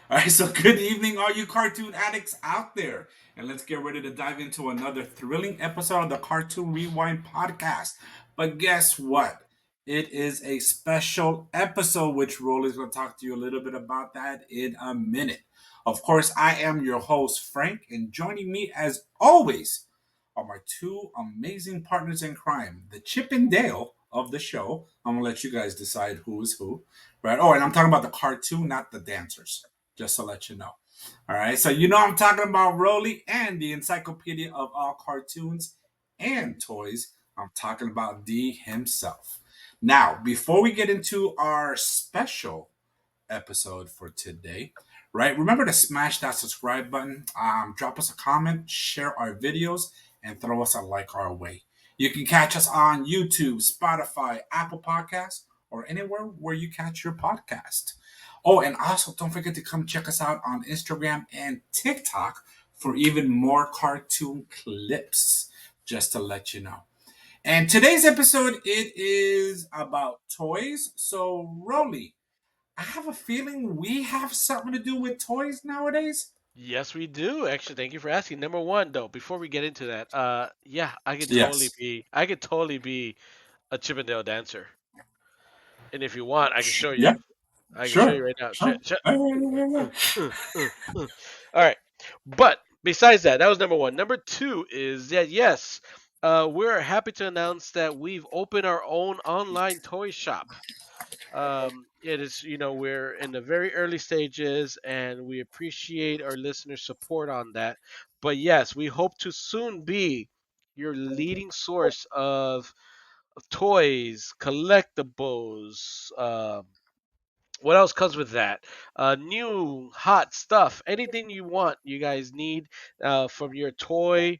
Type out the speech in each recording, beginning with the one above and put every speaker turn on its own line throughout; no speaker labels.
All right, so good evening, all you cartoon addicts out there. And let's get ready to dive into another thrilling episode of the Cartoon Rewind podcast. But guess what? It is a special episode, which Rolly's going to talk to you a little bit about that in a minute. Of course, I am your host, Frank, and joining me as always are my two amazing partners in crime, the Chip and Dale of the show. I'm going to let you guys decide who is who. Right? Oh, and I'm talking about the cartoon, not the dancers, just to let you know. All right, so you know I'm talking about Rolly and the encyclopedia of all cartoons and toys. I'm talking about D himself. Now, before we get into our special episode for today, right? Remember to smash that subscribe button, drop us a comment, share our videos, and throw us a like our way. You can catch us on YouTube, Spotify, Apple Podcasts, or anywhere where you catch your podcast. Oh, and also don't forget to come check us out on Instagram and TikTok for even more cartoon clips, just to let you know. And today's episode, it is about toys. So, Rolly, I have a feeling we have something to do with toys nowadays.
Yes, we do. Actually, thank you for asking. Number one, though, before we get into that, yeah,
Yes.
I could totally be a Chippendale dancer. And if you want, I can show you.
Yeah.
I can show you
Sure.
right now.
Sure.
Uh, All right. But besides that, that was number one. Number two is that yes, we're happy to announce that we've opened our own online toy shop. It is, we're in the very early stages and we appreciate our listeners' support on that. But yes, we hope to soon be your leading source of toys, collectibles. What else comes with that? New hot stuff. Anything you want, you guys need from your toy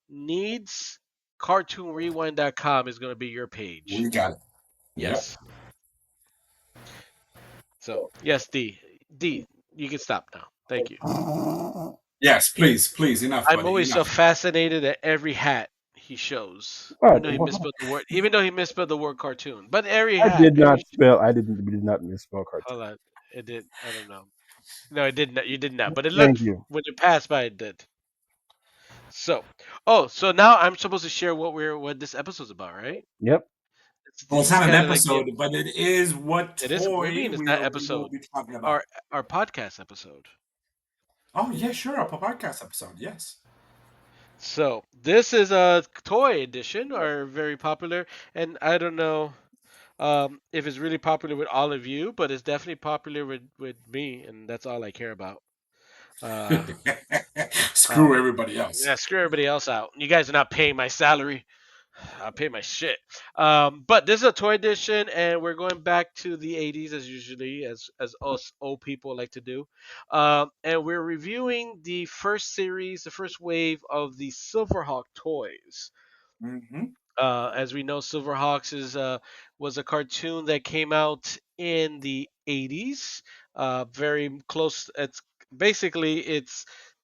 needs. CartoonRewind.com is going to be your page.
We got it. Yep.
Yes. So yes, D, you can stop now. Thank you.
Yes, please, please. Enough,
I'm
buddy.
always so
Enough.
fascinated at every hat he shows,
What?
even though he misspelled the word cartoon. But every
I
hat,
did
every
not spell. I did not misspell cartoon.
hold on, it did. I don't know. No, it did not. You did not. But it
Thank
looked
you.
when you passed by, it did. So, so now I'm supposed to share what this episode's about, right?
Yep.
Well,
This
it's
is
not an
kind of like
episode, but it is what
it is. What do you
toy
mean it's not
we will
episode?
be talking
Our
about.
our podcast episode.
Oh, yeah, sure. A podcast episode. Yes.
So this is a toy edition, or very popular, and I don't know if it's really popular with all of you, but it's definitely popular with me, and that's all I care about. Uh,
Screw
um,
everybody
yeah,
else.
screw everybody else out. You guys are not paying my salary. I'll pay my shit. But this is a toy edition, and we're going back to the 80s as usually, as us old people like to do. And we're reviewing the first series, the first wave of the Silverhawk toys.
Mm-hmm.
As we know, Silverhawks was a cartoon that came out in the 80s. Very close. It's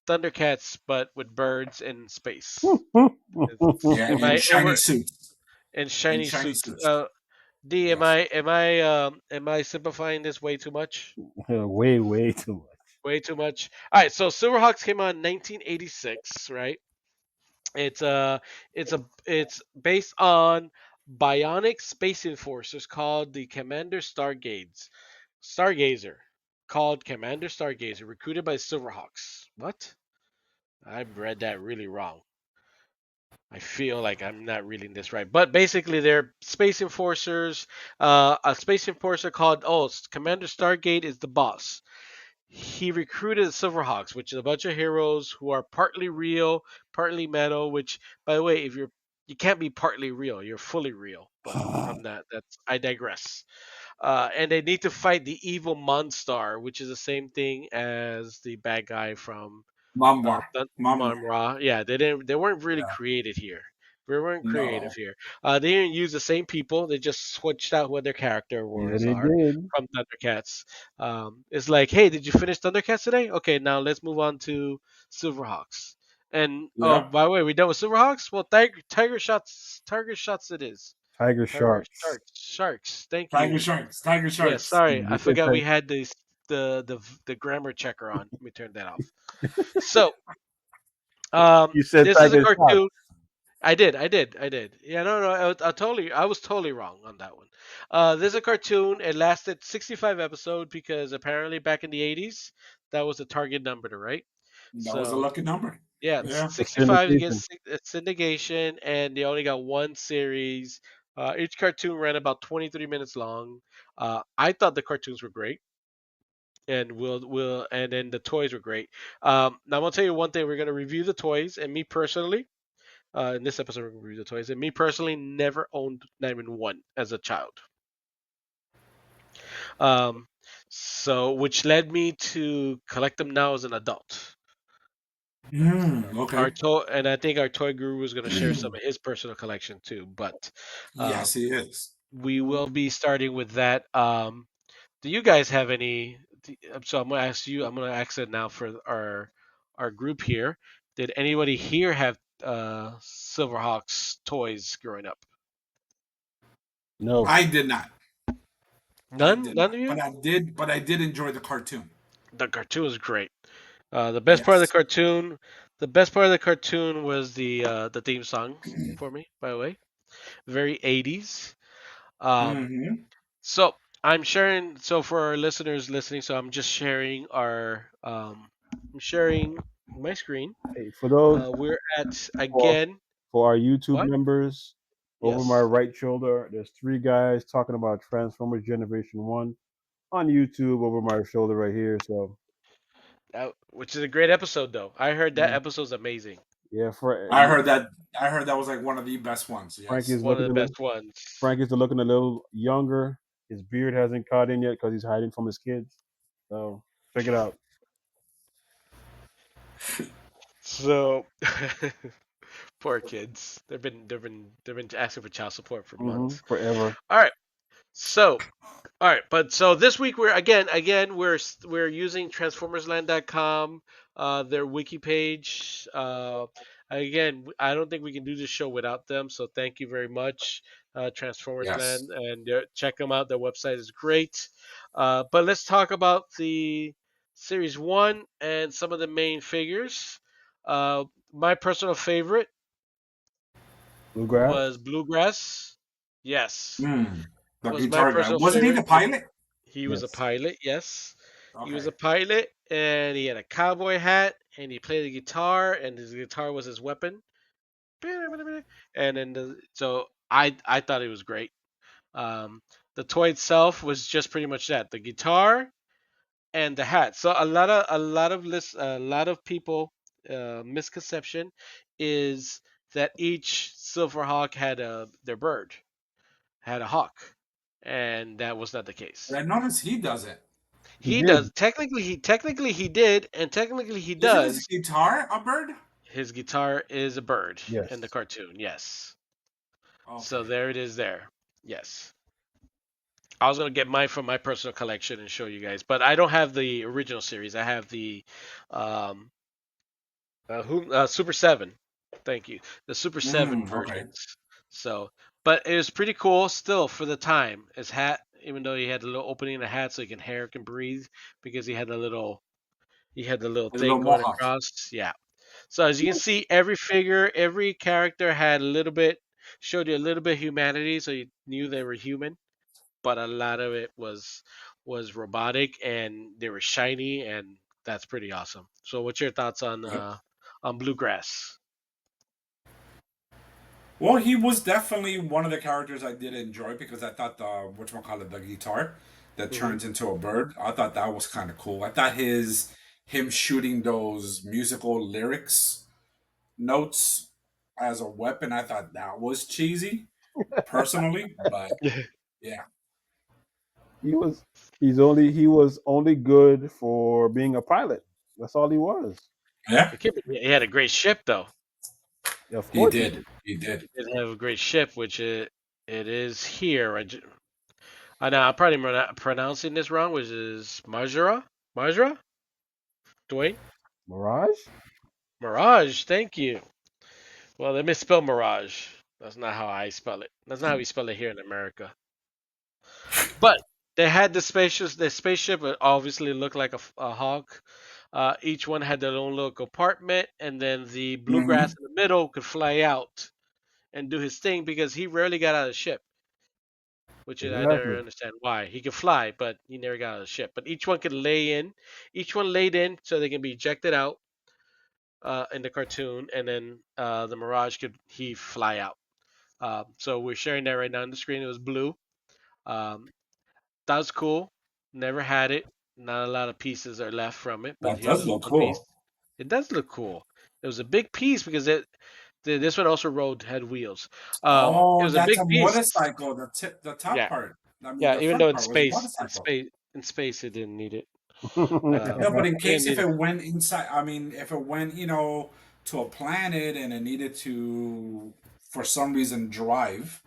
Thundercats, but with birds in space.
Yeah,
Am
and
I? And
shiny
we're
suits.
in
And
shiny
shiny
suits.
suits.
D,
Yes.
am I simplifying this way too much?
Way, way too much.
Way too much. All right, so Silverhawks came out in 1986, right? It's it's based on bionic space enforcers called the Commander Stargazer, called Commander Stargazer, recruited by Silverhawks. What? I read that really wrong. I feel like I'm not reading this right, but basically they're space enforcers. A space enforcer called Commander Stargate is the boss. He recruited the Silverhawks, which is a bunch of heroes who are partly real, partly metal. Which, by the way, if you can't be partly real, you're fully real. But I'm not. I digress. And they need to fight the evil Mon Star, which is the same thing as the bad guy from
Mamwa. Mamwa.
Monra. Yeah, they weren't really
Yeah.
created here. They weren't creative
No.
here. They didn't use the same people. They just switched out what their character
Yeah,
was
they
are
did.
from Thundercats. It's like, hey, did you finish Thundercats today? Okay, now let's move on to Silverhawks. And oh,
Yep.
by the way, we done with Silverhawks. Well, Tiger Shots. It is
Tiger
Tiger
Sharks.
Sharks. Sharks. Thank
Tiger
you.
Sharks. Tiger
Yeah,
Sharks.
sorry, I
You said
forgot we had this. the grammar checker on. Let me turn that off. So,
You said
this is a
Tiger's top.
cartoon. I did. Yeah, no, no, I was totally wrong on that one. This is a cartoon. It lasted 65 episodes because apparently back in the 80s, that was the target number, to right?
That was a
So
lucky number.
yeah,
Yeah.
The
65 to get
syndication.
syndication, and they only got one series. Each cartoon ran about 23 minutes long. I thought the cartoons were great, and and then the toys were great. Now I'm gonna tell you one thing: we're gonna review the toys, and me personally, in this episode we're gonna review the toys, and me personally never owned 911 as a child. Um, so which led me to collect them now as an adult.
Okay.
Our toy, and I think our toy guru is going to share some of his personal collection too. But
Yes,
um,
he is.
we will be starting with that. Do you guys have any? So I'm going to ask you. I'm going to ask it now for our group here. Did anybody here have Silverhawks toys growing up?
No.
I did not. I
None.
did
None
not.
of you.
But I did enjoy the cartoon.
The cartoon was great. The best part of the
Yes.
cartoon, the best part of the cartoon was the theme song for me. By the way, very 80s. Um,
Hmm.
So I'm sharing. So for our listeners listening, so I'm just sharing I'm sharing my screen.
Hey, for those
We're at
for
again.
for our YouTube
What?
members, over my
Yes.
right shoulder, there's three guys talking about Transformers Generation One on YouTube over my shoulder right here. So
Which is a great episode, though. I heard that
yeah,
episode's amazing.
yeah.
I heard that. I heard that was like one of the best ones.
Frank
Yes.
is
One of
looking
the
a little.
best ones.
Frank is looking a little younger. His beard hasn't caught in yet because he's hiding from his kids. So check it out.
So poor kids. They've been asking for child support for months.
Forever.
All right. So all right, but so this week we're again we're using transformersland.com, their wiki page. Again, I don't think we can do this show without them, so thank you very much, Transformers
Yes.
Land, and check them out. Their website is great. But let's talk about the series one and some of the main figures. My personal favorite
Bluegrass.
was Bluegrass. Yes,
Mm. The
was my
guitar guy.
personal
Wasn't he the
favorite.
pilot?
He was a
Yes.
pilot, yes. He was
Okay.
a pilot, and he had a cowboy hat, and he played the guitar, and his guitar was his weapon. And then so I thought it was great. Um, the toy itself was just pretty much that, the guitar and the hat. So a lot of people misconception is that each Silverhawk had their bird, had a hawk, and that was not the
But
case.
I noticed he doesn't.
He
He
did.
does. Technically he did, and technically he
Isn't his
does.
guitar a bird?
His guitar is a bird in the
Yes.
cartoon. Yes. So
Okay.
there it is. There. Yes. I was gonna get mine from my personal collection and show you guys, but I don't have the original series. I have the um, Super Seven. Thank you. The Super Seven
Okay.
versions. So, but it was pretty cool still for the time. His hat, even though he had a little opening in the hat so he can hair can breathe, because he had the little
His little
thing going
mohawk.
across. Yeah. So as you can see, every figure, every character had a little bit, showed you a little bit of humanity, so you knew they were human. But a lot of it was robotic, and they were shiny, and that's pretty awesome. So what's your thoughts
Yep.
on Bluegrass?
Well, he was definitely one of the characters I did enjoy because I thought the whatchamacallit, the guitar that
Hmm.
turns into a bird. I thought that was kind of cool. I thought him shooting those musical lyrics notes as a weapon. I thought that was cheesy, personally. But yeah,
He was. He was only good for being a pilot. That's all he was.
yeah,
He had a great ship, though.
Of
he
course he
did.
did.
He did.
He did have a great ship, which it is here. I know I'm probably pronouncing this wrong, which is Majra. Majra? Dwayne?
Mirage.
Mirage. Thank you. Well, they misspelled Mirage. That's not how I spell it. That's not how we spell it here in America. But They had the spaceship. The spaceship obviously looked like a hawk. Each one had their own little compartment, and then the
Hmm.
bluegrass in the middle could fly out and do his thing because he rarely got out of the ship, which I never
Exactly.
understand why. He could fly, but he never got out of the ship. But each one could lay in. Each one laid in so they can be ejected out in the cartoon, and then the Mirage could he fly out. So we're sharing that right now on the screen. It was blue. Um, that was cool. Never had it. Not a lot of pieces are left from it, but
That
here's
does
a
look
one piece.
cool.
It does look cool. It was a big piece because this one also had wheels. It
Oh,
was a
that's
big
a
piece.
motorcycle. The top
Yeah,
part. I mean,
yeah.
the
Even
front
though
part was a motorcycle.
in space, it didn't need it.
No, but in
It didn't
case if
need
it
it.
went inside, I mean, if it went, to a planet and it needed to, for some reason, drive,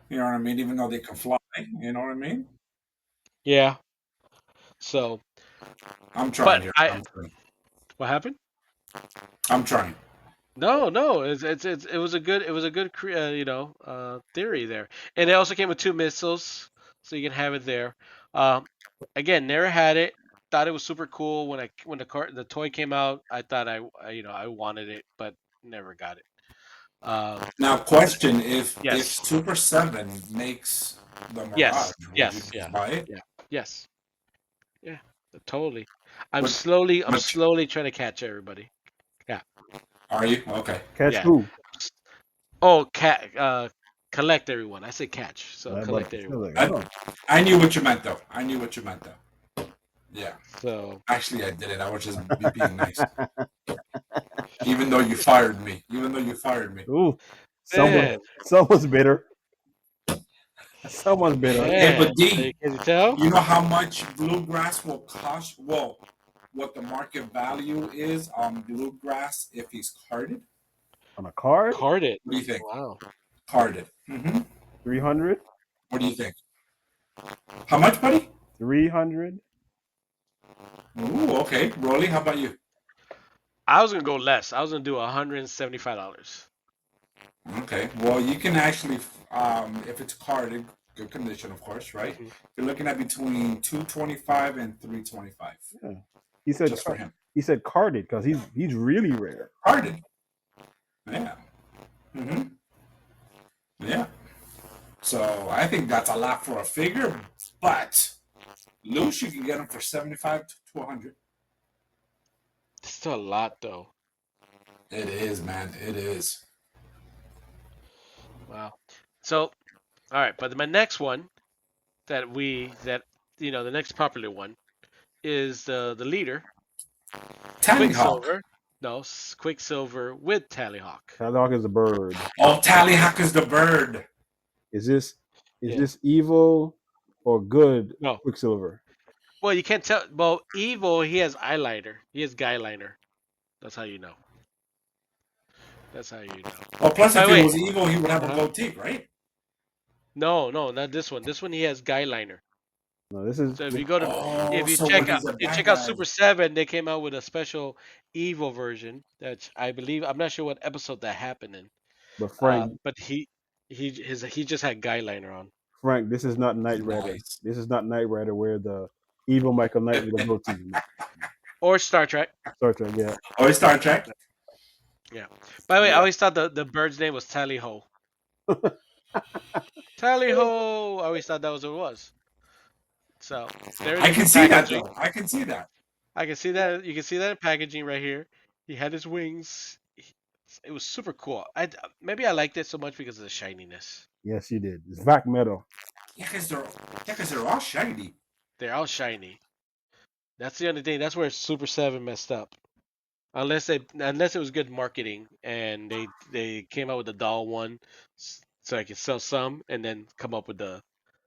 you know what I mean? Even though they can fly, you know what I mean?
Yeah. So,
I'm trying
but
here.
I
I'm trying.
what happened?
I'm trying.
No, no, it was a good theory there, and it also came with two missiles, so you can have it there. Um, Again, never had it. Thought it was super cool when the toy came out. I thought I wanted it, but never got it.
Now,
But
question: If
yes,
Super Seven makes the Mirage,
yes,
would you
yes,
just
yeah,
buy it?
yeah, yes, yeah, totally.
But
I'm
but
slowly trying to catch everybody. Yeah,
are you okay?
Catch
yeah.
who?
Oh, collect everyone. I said catch, so
But
collect
still
everyone.
like,
I
oh,
I knew what you meant though. I knew what you meant though. Yeah.
So
Actually, I didn't. I was just being nice. Even though you fired me. Even though you fired me.
ooh, someone,
man,
someone's bitter. Someone's bitter.
Hey,
man,
but D,
can you tell?
you know how much bluegrass will cost? Well, what the market value is on bluegrass if he's carded?
On a card,
Carded.
What do you think?
Wow.
Carded. Mm-hmm.
300,
What do you think? How much, buddy?
300.
Ooh, okay. Rolly, how about you?
I was gonna go less. I was gonna do $175.
Okay. Well, you can actually, if it's carded, good condition, of course, right?
Hmm.
You're looking at between 225 and 325
Yeah. He said,
just for him.
he said carded because he's really rare.
Carded. Yeah. Mm-hmm. Yeah. So I think that's a lot for a figure, but loose you can get them for 75 to 100.
It's still a lot though.
It is, man. It is.
Wow. So, all right, but my next one that the next popular one is the leader,
Tallyhawk.
Quicksilver. No, Quicksilver with Tallyhawk.
Tallyhawk is a bird.
Oh, Tallyhawk is the bird.
Is this is
Yeah.
this evil or good
No.
Quicksilver?
Well, you can't tell. Well, Evil, he has eyeliner. He has guy liner. That's how you know. That's how you know.
Well, plus
By
if
the
it
way,
was evil, he would have a
uh-huh.
goatee, right?
No, no, not this one. This one he has guy liner.
No, this is
So
Oh,
if you
so when
check out
he's a
you
bad
check out
guy.
Super 7, they came out with a special Evil version that I believe I'm not sure what episode that happened in.
but Frank.
But he just had guy liner on.
Frank, this is not Knight Rider.
Nice.
This is not Knight Rider where the evil Michael Knight with a goatee.
Or Star Trek.
Star Trek, yeah.
Oh, Star Trek?
Yeah. By the way, I
Yeah.
always thought the bird's name was Tally Ho. Tally Ho. I always thought that was what it was. So there it
I
is
can
in
see that,
packaging.
though. I can see that.
I can see that. You can see that in packaging right here. He had his wings. It was super cool. Maybe I liked it so much because of the shininess.
Yes, you did. It's Vac Metal.
Yeah, 'cause they're all shiny.
They're all shiny. That's the only thing. That's where Super 7 messed up. Unless it was good marketing and they came out with the doll one so I could sell some and then come up with the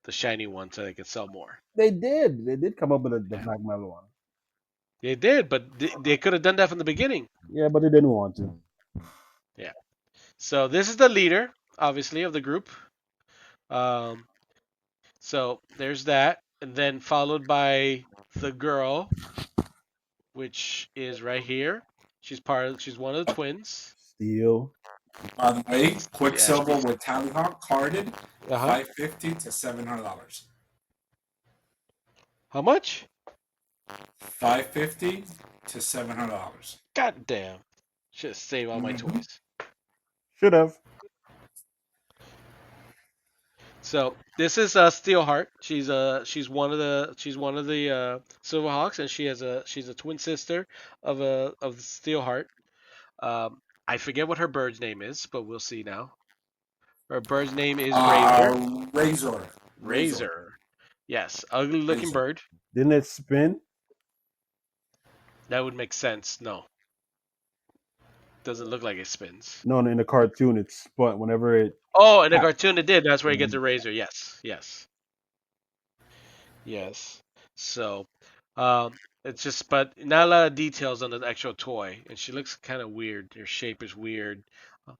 shiny one so they could sell more.
They did. They did come up with the
Yeah.
Vac Metal one.
They did, but they could have done that from the beginning.
Yeah, but they didn't want to.
Yeah. So this is the leader, obviously, of the group. Um, so there's that, and then followed by the girl, which is right here. She's one of the twins.
Steel.
By the way,
Yeah,
Quicksilver
she's
with Tallyhawk carded
uh-huh.
550 to $700.
How much?
$550 to $700.
God damn. Should have saved all my
Mm-hmm.
toys.
Should have.
So this is Steelheart. She's one of the Silverhawks, and she's a twin sister of Steelheart. I forget what her bird's name is, but we'll see now. Her bird's name is Razor.
Razor. Razor.
Razor. Yes, ugly looking
Razor.
bird.
Didn't it spin?
That would make sense. No, doesn't look like it spins.
No, in the cartoon it spun whenever it.
Oh, in the
Ah,
cartoon it did. That's where you get
mhm.
the razor. Yes, yes, yes. So, it's just, but not a lot of details on the actual toy, and she looks kind of weird. Her shape is weird.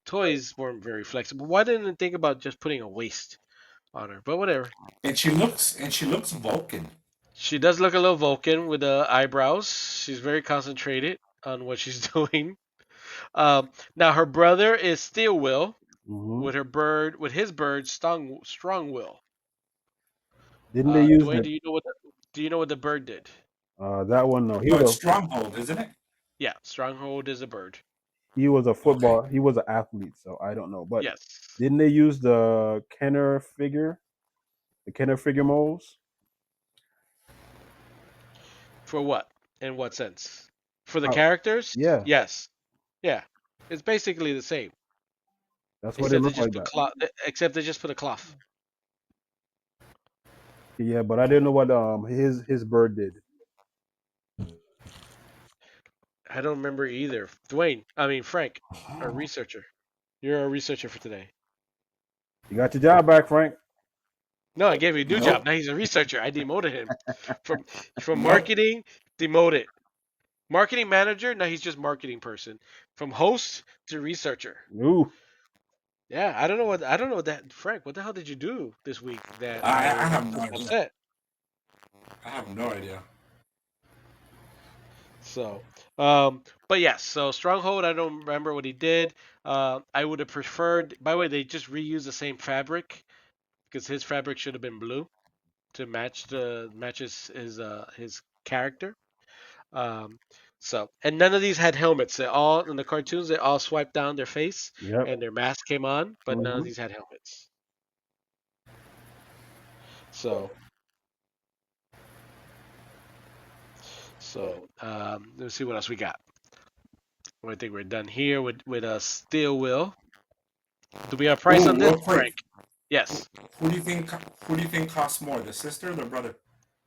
Toys weren't very flexible. Why didn't they think about just putting a waist on her? But whatever.
And she looks Vulcan.
She does look a little Vulcan with the eyebrows. She's very concentrated on what she's doing. Now her brother is Steel Will
Mhm.
with his bird Strong Will.
Didn't they use
Dwayne,
the
do you know what the bird did?
that one? No,
No, it's Stronghold, isn't it?
Yeah, Stronghold is a bird.
he was a
Okay.
football. He was an athlete, so I don't know. But
Yes.
didn't they use the Kenner figure? The Kenner figure molds?
For what? In what sense? For the
Oh,
characters?
yeah,
Yes. Yeah. It's basically the same,
that's what it
except they
looked
just
like.
put
That.
cloth. Except they just put a cloth.
Yeah, but I didn't know what his bird did.
I don't remember either. Dwayne, I mean Frank, our researcher. You're a researcher for today.
You got your job back, Frank.
No, I gave you a new job.
Nope.
Now he's a researcher. I demoted him from
Nope.
marketing, demoted. Marketing manager, now he's just marketing person. From host to researcher.
Ooh,
Yeah, I don't know what that Frank, what the hell did you do this week that
I
I'm
have no idea.
upset?
I have no idea.
So, but yes, so Stronghold, I don't remember what he did. I would have preferred. By the way, they just reused the same fabric because his fabric should have been blue to matches his character. Um, so, and none of these had helmets. They all in the cartoons, they all swiped down their face
yep.
and their mask came on, but none of
Hmm.
these had helmets. So, let's see what else we got. I think we're done here with a steel wheel. Do we have a price
Ooh,
on this,
real quick.
Frank? Yes.
Who do you think? Who do you think costs more, the sister or the brother?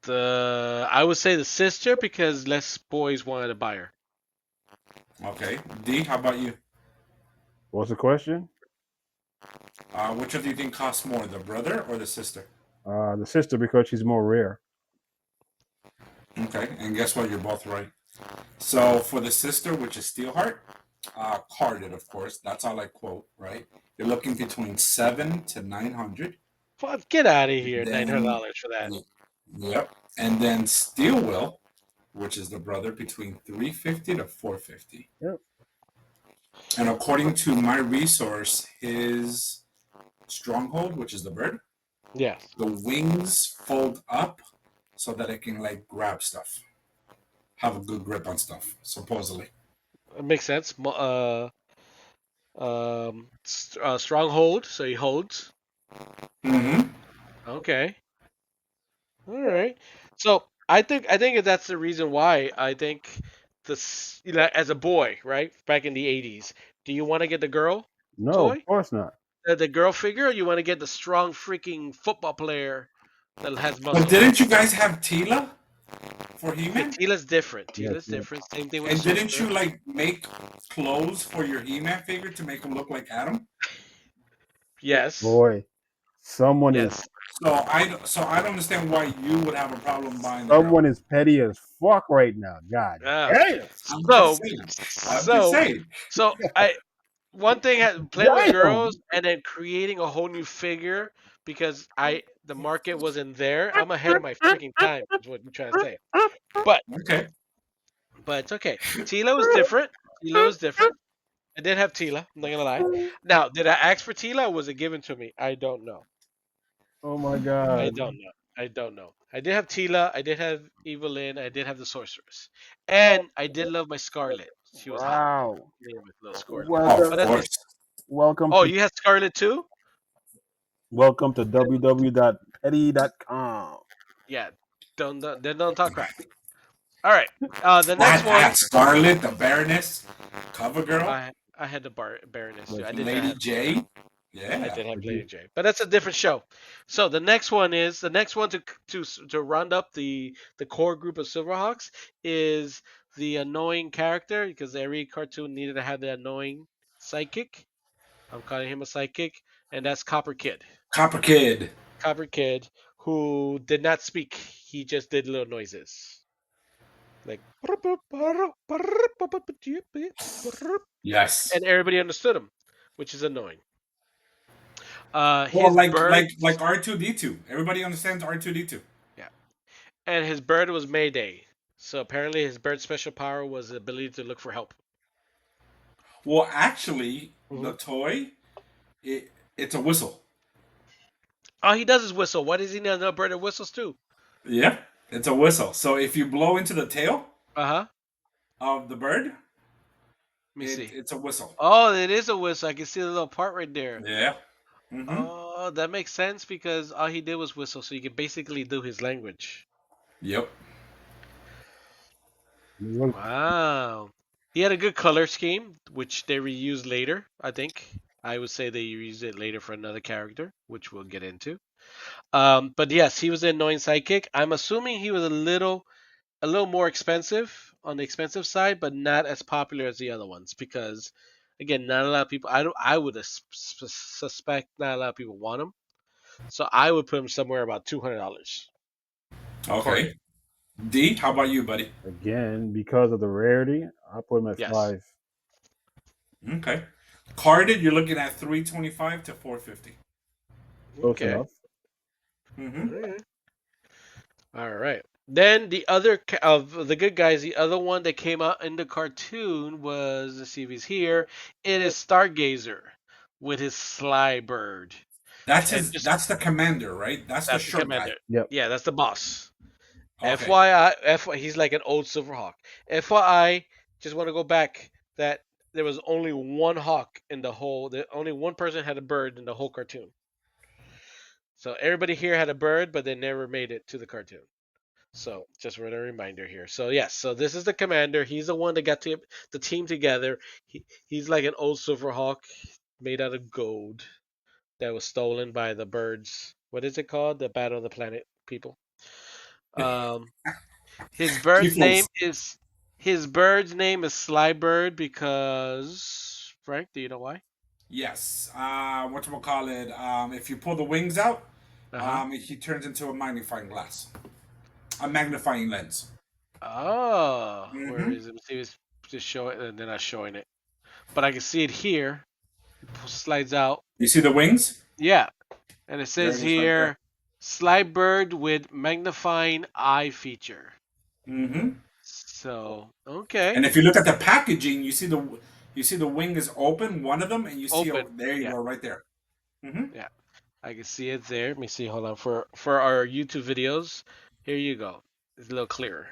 I would say the sister because less boys wanted to buy her.
Okay. D. How about you?
What's the question?
Which of you think costs more, the brother or the sister?
The sister because she's more rare.
Okay. And guess what? You're both right. So for the sister, which is Steelheart, carded, of course. That's all I quote. Right. You're looking between 7 to 900.
Fuck, get out of here! Nine hundred
Then,
dollars for that.
yep. And then Steel Will, which is the brother, between 350 to 450.
Yep.
And according to my resource, his stronghold, which is the bird,
Yes,
the wings fold up so that it can like grab stuff, have a good grip on stuff, supposedly.
it makes sense. Stronghold, so he holds.
Mm-hmm.
Okay, all right. So I think that's the reason why I think this, as a boy, right, back in the '80s, do you want to get the girl
No, of
toy,
course not.
the girl figure, or you want to get the strong freaking football player that has
But
muscle?
didn't you guys have Tila for
Yeah,
He-Man?
Tila's different.
Yes,
Tila's
yes.
different. Same thing with the
And didn't
sorcerer.
you like make clothes for your He-Man figure to make him look like Adam?
Yes,
Boy, someone is
yes.
So I don't understand why you would have a problem buying the girl.
someone is petty as fuck right now. God
Uh,
damn.
I'm just
so,
saying. I'm just
so,
saying.
so I one thing playing with
Damn.
girls and then creating a whole new figure because the market wasn't there. I'm ahead of my freaking time. Is what I'm trying to say. But
Okay.
it's okay. Tila was different. Tila was different. I did have Tila. I'm not gonna lie. Now, did I ask for Tila or was it given to me? I don't know.
Oh my
I
god.
don't know. I don't know. I did have Tila. I did have Evelyn. I did have the sorceress, and I did love my Scarlet. She was hot.
Wow.
Name with little Scarlet.
Of
Welcome,
But that's it.
course.
welcome
Oh,
to
you had Scarlet too?
welcome to www.petty.com.
Yeah. Don't talk crap. All right. The next
I
one.
had Scarlet, the Baroness, Cover Girl,
I had the Baroness too.
Like,
I did not
Lady
have Flora.
J.
I
Yeah.
did have
like
Lady
you-
J, but that's a different show. So the next one to round up the core group of Silverhawks is the annoying character because every cartoon needed to have the annoying sidekick. I'm calling him a sidekick, and that's Copper Kid.
Copper Kid.
Copper Kid, who did not speak. He just did little noises like,
Yes.
and everybody understood him, which is annoying.
Well,
His
like
birds,
R2D2. Everybody understands R2D2.
yeah, and his bird was Mayday. So apparently his bird's special power was the ability to look for help.
Well, actually, the
Hmm.
toy, it's a whistle.
All he does is whistle. Why does he need another bird that whistles too?
Yeah, it's a whistle. So if you blow into the tail
Uh huh.
of the bird,
Let me see.
it's a whistle.
Oh, it is a whistle. I can see the little part right there.
Yeah. Mm-hmm.
Oh, that makes sense because all he did was whistle, so you can basically do his language.
Yep.
Wow. He had a good color scheme, which they reused later, I think. I would say they reused it later for another character, which we'll get into. But yes, he was an annoying sidekick. I'm assuming he was a little more expensive on the expensive side, but not as popular as the other ones because, again, not a lot of people. I would suspect not a lot of people want him. So I would put him somewhere about $200
Okay.
corded.
D, how about you, buddy?
again, because of the rarity, I put him at
Yes.
5.
Okay. Carded, you're looking at 325 to 450.
Close
Okay.
enough.
Mm-hmm.
Alright. All right. Then the other of the good guys, the other one that came out in the cartoon was, let's see if he's here. It is Stargazer with his Sly Bird, and just
That's the commander, right? That's the
that's the
short guy.
commander.
Yep.
Yeah, that's the boss.
Okay.
He's like an old Silverhawk. FYI, just want to go back that there was only one hawk in the whole. Only one person had a bird in the whole cartoon. So everybody here had a bird, but they never made it to the cartoon. So just for a reminder here. So yes, so this is the commander. He's the one that got the team together. He's like an old Silverhawk made out of gold that was stolen by the birds. What is it called? The Battle of the Planet people. Um, his bird's name
Tifos.
is his bird's name is Slybird because Frank, do you know why?
Yes. Whatchamacallit? If you pull the wings out,
Uh huh.
he turns into a magnifying glass. A magnifying lens.
Oh, where
Mm-hmm.
is it? Let's see, it's just show it, and they're not showing it, but I can see it here. It slides out.
You see the wings?
Yeah, and it
There
says
it is right there.
here, Slybird with magnifying eye feature.
Mm-hmm.
So okay,
And if you look at the packaging, you see the wing is open, one of them, and you see
open.
there you
Yeah,
go right there. Mm-hmm.
yeah, I can see it there. Let me see. Hold on for our YouTube videos. Here you go. It's a little clearer.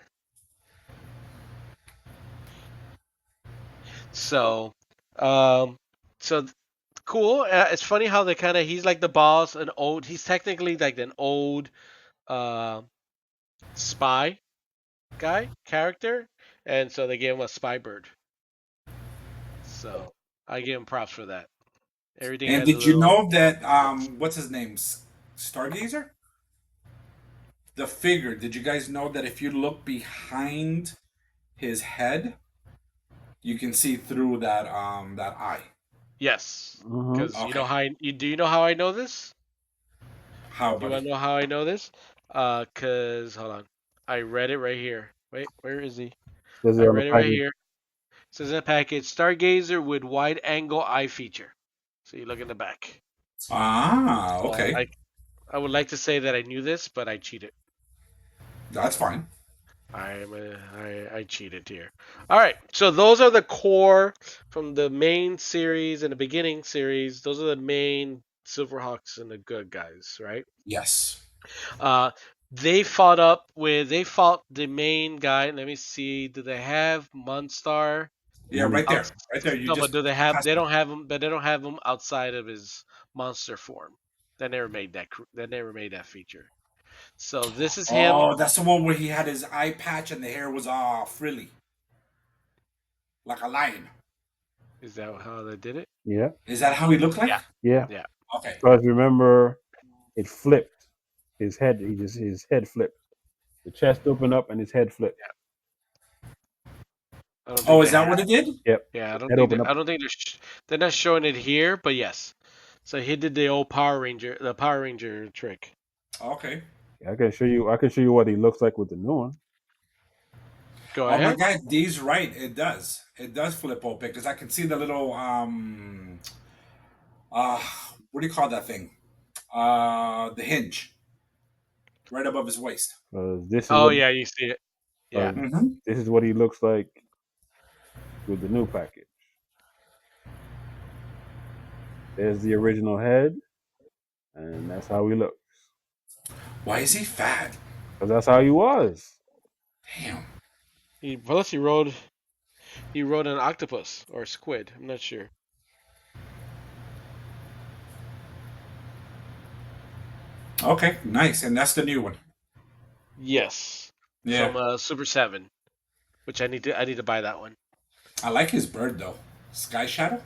So, um, so cool. It's funny how they kind of he's like the boss, an old. He's technically like an old uh, spy guy character, and so they gave him a spy bird. So I give him props for that. Everything
And
has a
did you
little
know that
quirks.
what's his name? Stargazer? The figure. Did you guys know that if you look behind his head, you can see through that eye?
Yes,
Mm-hmm.
because you know
Okay.
how you do you know how I know this?
How,
Do you
buddy?
want to know how I know this? Cause hold on, I read it right here. Wait, where is he?
Says
I
it on the
read it right
package.
here. It says in the package, Stargazer with wide angle eye feature. So you look in the back.
Ah,
So
okay.
I would like to say that I knew this, but I cheated.
That's fine.
I cheated here. All right, so those are the core from the main series and the beginning series. Those are the main Silverhawks and the good guys, right?
Yes.
Uh, They fought the main guy. Let me see. Do they have Mon Star?
Yeah, right
Out,
there, right there. You
no, but
just
do they have?
passed
They
it.
don't have him. But they don't have him outside of his monster form. They never made that. They never made that feature. So this is him.
Oh, that's the one where he had his eye patch and the hair was frilly, like a lion.
Is that how they did it?
Yeah,
Is that how he looked like?
Yeah.
yeah.
Yeah.
Okay.
Because remember, it flipped. His head, his head flipped. The chest opened up and his head flipped.
I don't
Oh,
think
is
they
that
have.
what it did?
Yep,
Yeah.
head opened up.
I don't think they're not showing it here. But yes. So he did the old the Power Ranger trick.
Okay.
I can show you. I can show you what he looks like with the new one.
Go
Oh my
ahead.
God, Dee's right. It does. It does flip open because I can see the little uh what do you call that thing? The hinge right above his waist.
This is
Oh
what
yeah, you see it. Yeah.
Mm-hmm.
this is what he looks like with the new package. There's the original head, and that's how he looks.
Why is he fat?
Because that's how he was.
Damn.
Plus he rode an octopus or a squid. I'm not sure.
Okay, nice. And that's the new one.
Yes,
Yeah.
from Super 7, which I need to buy that one.
I like his bird though. Sky Shadow?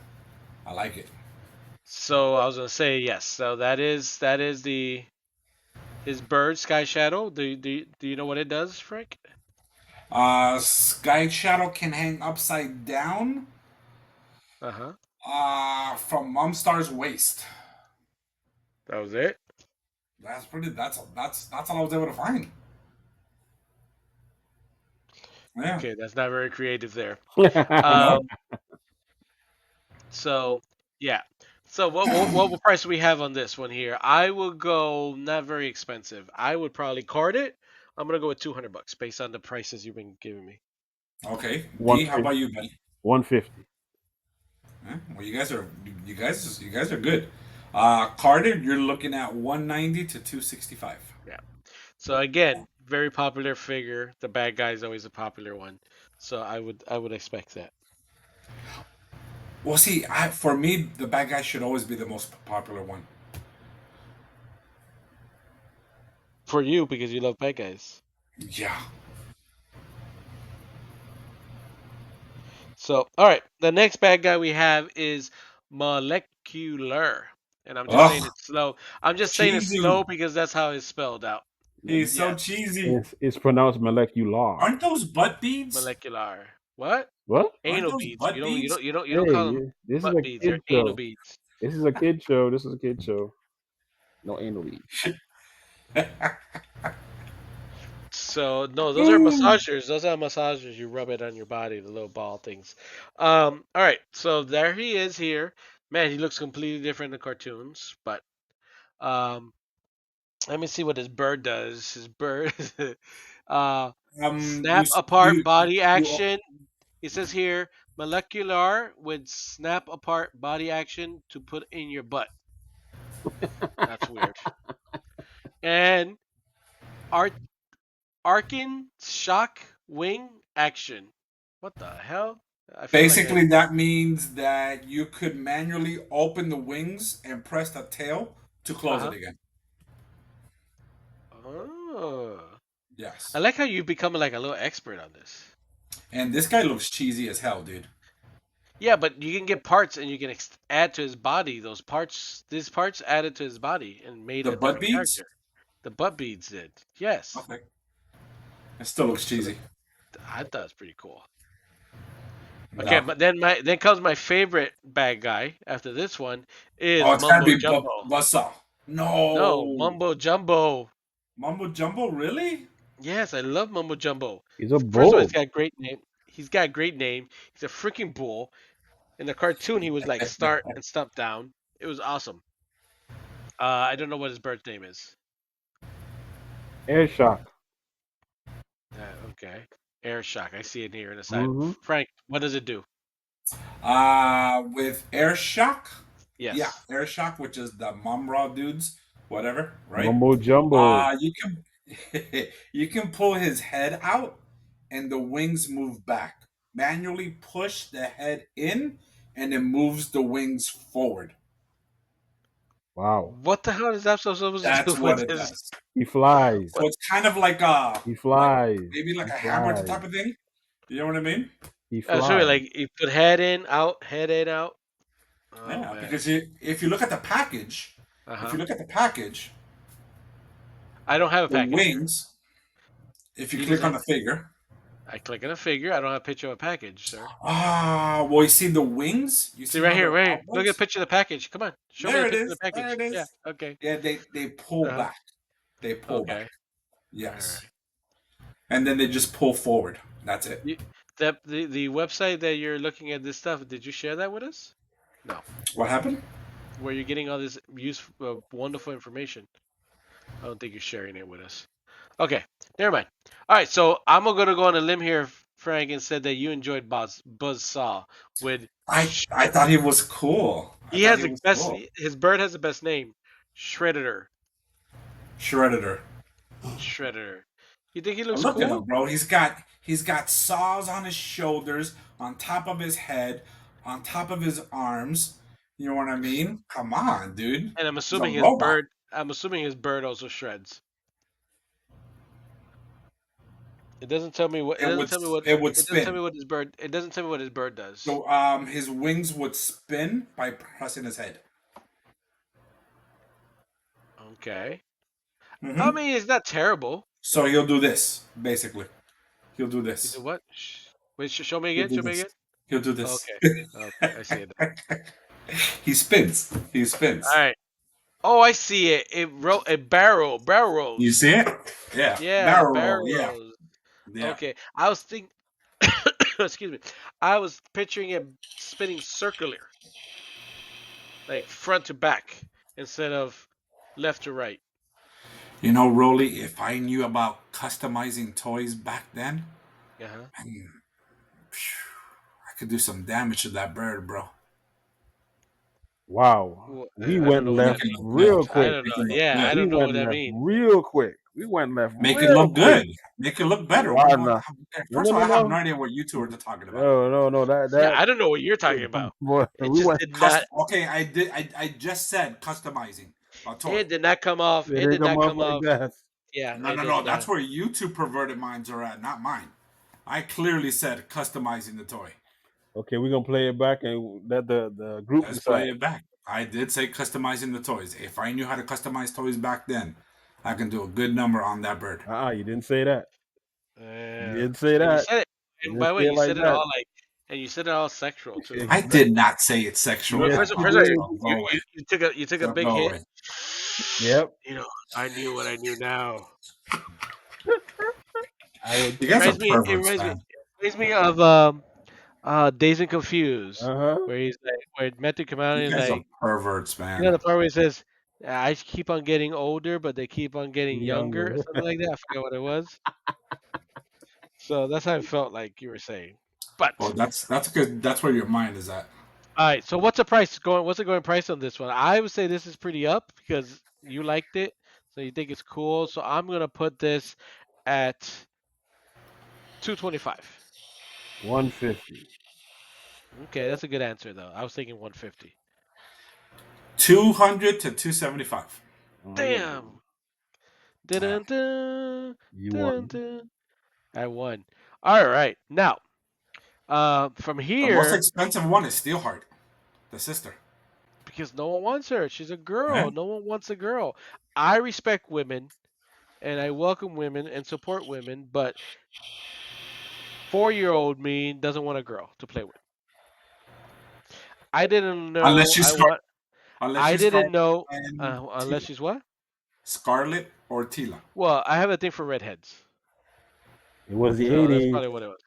I like it.
So I was gonna say yes. So that is the his bird Sky Shadow. Do you know what it does, Frank?
Sky Shadow can hang upside down
Uh huh.
from Mon Star's waist.
That was it.
That's pretty that's all I was able to find. Yeah.
Okay, that's not very creative there.
No.
Um. So yeah. So what price do we have on this one here? I will go not very expensive. I would probably card it. I'm gonna go with $200 based on the prices you've been giving me.
Okay.
One
D, how about you, buddy?
150.
Well, you guys are good. Carter, you're looking at 190 to 265.
Yeah. So again, very popular figure. The bad guy is always a popular one. So I would expect that
Well, see, for me, the bad guy should always be the most popular one.
for you because you love bad guys.
Yeah.
So all right, the next bad guy we have is molecular, and I'm just saying
Ugh,
it slow. I'm just saying it
cheesy.
slow because that's how it's spelled out.
He's so
Yes,
cheesy.
It's pronounced molecular.
Aren't those butt beads?
molecular. What?
What?
Aren't
Anal
those
beads.
butt beads?
You don't call them
Hey, this is
butt
a
beads. They're
kid
anal
show.
beads.
This is a kid show. This is a kid show. No anal lead.
So no, those are
Ooh.
massagers. Those are massagers. You rub it on your body, the little ball things. All right. So there he is here. Man, he looks completely different in the cartoons. But um, let me see what his bird does. His bird, uh,
You,
snap
s-
apart body
you,
action. It says here molecular with snap apart body action to put in your butt. That's weird. And art Arkin shock wing action. What the hell? I feel like I.
basically that means that you could manually open the wings and press the tail to
Uh
close it
huh.
again.
Oh. I
Yes.
like how you become like a little expert on this.
And this guy looks cheesy as hell, dude.
Yeah, but you can get parts and you can add to his body those parts. These parts added to his body and made
The
a
butt
different
beads?
character. The butt beads did. Yes.
Okay. It still looks
So
cheesy.
I thought it's pretty cool. Okay,
No.
but then comes my favorite bad guy after this one
Oh,
is
it's gotta
Mumbo
be
Jumbo.
Buzzsaw.
No,
No.
Mumbo Jumbo.
Mumbo Jumbo, really?
Yes, I love Mumbo Jumbo.
He's a
First of all, he's
bull.
got a great name. He's got a great name. He's a freaking bull. In the cartoon, he was like start and stump down. It was awesome. I don't know what his birth name is.
Air shock.
Okay. Air shock. I see it here in the side.
Mm-hmm.
Frank, what does it do?
With Air Shock.
Yes.
Air Shock, which is the Mum Raw dudes, whatever, right?
Mumbo jumbo.
You can You can pull his head out and the wings move back. Manually push the head in and it moves the wings forward.
Wow.
What the hell is that supposed to
That's
do
what
with
it
this?
does.
He flies.
So
What?
it's kind of
He
like
flies.
maybe like
He
a hammer
flies.
type of thing. You know what I mean?
He
Sorry,
flies.
like you put head in, out, head in, out. Oh
Yeah,
man.
because if you look at the package,
Uh
if
huh.
you look at the package,
I don't have a
the
package here.
wings, if you
He
click on
doesn't.
the figure,
I click on a figure. I don't have a picture of a package, sir.
well, you see the wings? You
See
see
right
how
here,
they're
right here. Look at the
upwards?
picture of the package. Come on, show me
There
the
it
picture of
is.
the
There
package.
it
Yeah.
is.
Okay.
Yeah, they pull
Uh huh.
back. They pull back.
Okay. All right.
Yes. And then they just pull forward. That's it.
You, that the website that you're looking at this stuff. Did you share that with us? No.
What happened?
Where you're getting all this useful, wonderful information. I don't think you're sharing it with us. Okay, never mind. All right, so I'm gonna go on a limb here, Frank, and said that you enjoyed Buzz Saw with.
I thought he was cool. I
He
thought
has
he
the
was
best.
cool.
His bird has the best name, Shredder.
Shredder.
Shredder. You think he looks
Look at him,
cool?
bro. He's got saws on his shoulders, on top of his head, on top of his arms. You know what I mean? Come on, dude.
And I'm
He's a
assuming his
robot.
bird. I'm assuming his bird also shreds. It doesn't tell me what. It
It
doesn't
would
tell me what.
it would
It doesn't tell me
spin.
what his bird. It doesn't tell me what his bird does.
So his wings would spin by pressing his head.
Okay. I
Hmm.
mean, it's not terrible.
So he'll do this basically. He'll do
You do
this.
what? Wait, show me
He'll
again.
do
Show me
this.
again.
He'll do this.
Okay. Okay. I see it.
He spins. He spins.
All right. Oh, I see it. A barrel, barrel
You
rolls.
see it? Yeah.
Yeah,
Barrel roll.
barrel
Yeah.
rolls.
Yeah.
Okay, I was thinking. Excuse me. I was picturing it spinning circular, like front to back, instead of left to right.
You know, Rolly, if I knew about customizing toys back then,
Uh huh.
man, I could do some damage to that bird, bro.
Wow.
Well,
We
I don't
went
know what
Make
that
left
it look
means.
good.
real
I
quick.
don't
Make
know.
it look
Yeah, I
good.
We
don't know
went
what that
left
means.
real quick. We went left
Make it
real
look
quick.
good. Make it look better. What?
Why
What?
not? No,
First
no,
of all,
no,
I have no
no.
idea what you two are talking about.
No, no, no.
Yeah, I don't know what you're talking about.
Boy,
It
we
just
went.
did not.
Okay, I did. I just said customizing a toy.
It did not come off.
It
It
didn't
did
come
not
off
come
like
off.
that.
Yeah,
No,
it
no,
did
no. That's
not.
where you two perverted minds are at, not mine. I clearly said customizing the toy.
Okay, we're gonna play it back and let the group
Let's
decide.
play it back. I did say customizing the toys. If I knew how to customize toys back then, I can do a good number on that bird.
You didn't say that. You
Yeah.
didn't say
And you
that.
said it.
You
And by
didn't
the way,
say it
you
like
said it
that.
all like, and you said it all sexual too.
I did not say it's sexual
Yes,
at
you
First
all.
of all,
did.
So go away.
you took a
So
big
go
hit.
away.
Yep.
You know, I knew what I knew now.
I would.
You guys are
It
perverts, man.
reminds me of Dazed and Confused,
Uh huh.
where he's like, where Method come out
You
and he's
guys are
like,
perverts,
you know,
man.
the part where he says, I keep on getting older, but they keep on getting younger, or
Younger.
something like that. I forgot what it was. So that's how I felt like you were saying.
Well,
But
that's good. That's where your mind is at.
all right, so what's the price going? What's the going price on this one? I would say this is pretty up because you liked it, so you think it's cool. So I'm gonna put this at 225.
150.
Okay, that's a good answer though. I was thinking 150.
200 to 275.
Oh,
Damn.
Yeah.
Dun-dun-dun,
you won.
dun-dun-dun. I won. All right, now from
The most
here,
expensive one is Steelheart, the sister.
because no one wants her. She's a
Eh?
girl. No one wants a girl. I respect women and I welcome women and support women, but 4-year-old me doesn't want a girl to play with. I didn't
Unless
know
she's
I
Scar-
want.
unless
I
she's
didn't
Scarlet
know
and
unless
Tila.
she's what?
Scarlet or Tila.
Well, I have a thing for redheads,
It was the
so that's
80s.
probably what it was.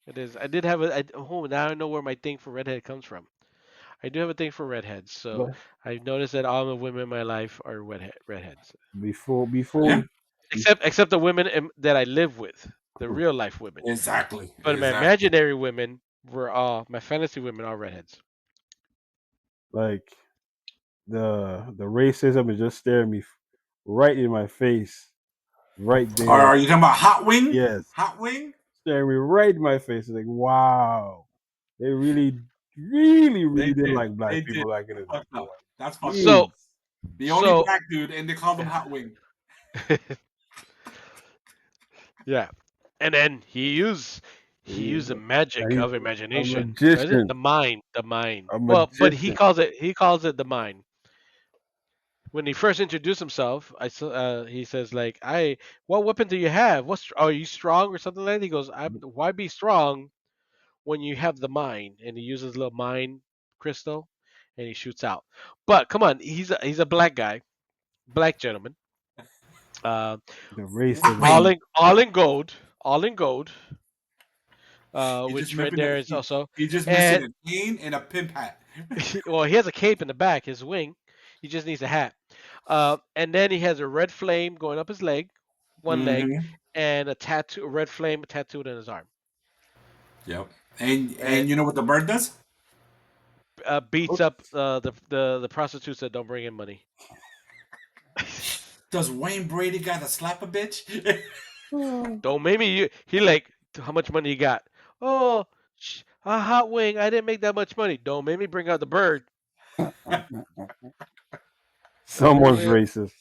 It is. I did have a. Oh, now I know where my thing for redhead comes from. I do have a thing for redheads, so
But
I've noticed that all the women in my life are redheads,
before
Yeah,
we
except the women that I live with, the real life women.
exactly.
But my
Exactly.
imaginary women were all my fantasy women are redheads.
like the racism is just staring me right in my face. right
Or
there.
are you talking about Hot Wing?
Yes,
Hot Wing?
staring me right in my face. Like, wow, they really, really,
They
really didn't
did.
like black
They did.
people back in the day,
Fucked
boy.
up. That's fucked up.
So
Jeez.
The only
so
black dude, and they called him Hot Wing.
yeah, and then he used the
And
magic
he's
of
a
imagination. What is it?
magician.
The mind.
A
Well, but he
magician.
calls it the mind. When he first introduced himself, he says like, what weapon do you have? Are you strong or something like that? He goes, why be strong when you have the mind? And he uses a little mind crystal, and he shoots out. But come on, he's a black guy, black gentleman, uh,
The
Hot
racism.
all
Wing.
in all in gold,
He just
which right
missing a
there is also,
he just missing
and
a cane and a pimp hat.
well, he has a cape in the back, his wing. He just needs a hat. And then he has a red flame going up his leg, one leg,
Mm-hmm.
and a red flame tattooed on his arm.
Yep. And
And
you know what the bird does?
beats up the prostitutes that don't bring in money.
Does Wayne Brady gotta slap a bitch?
Don't make me. He like, how much money you got? Oh, a hot wing. I didn't make that much money. Don't make me bring out the bird. Don't make
Someone's
me.
racist.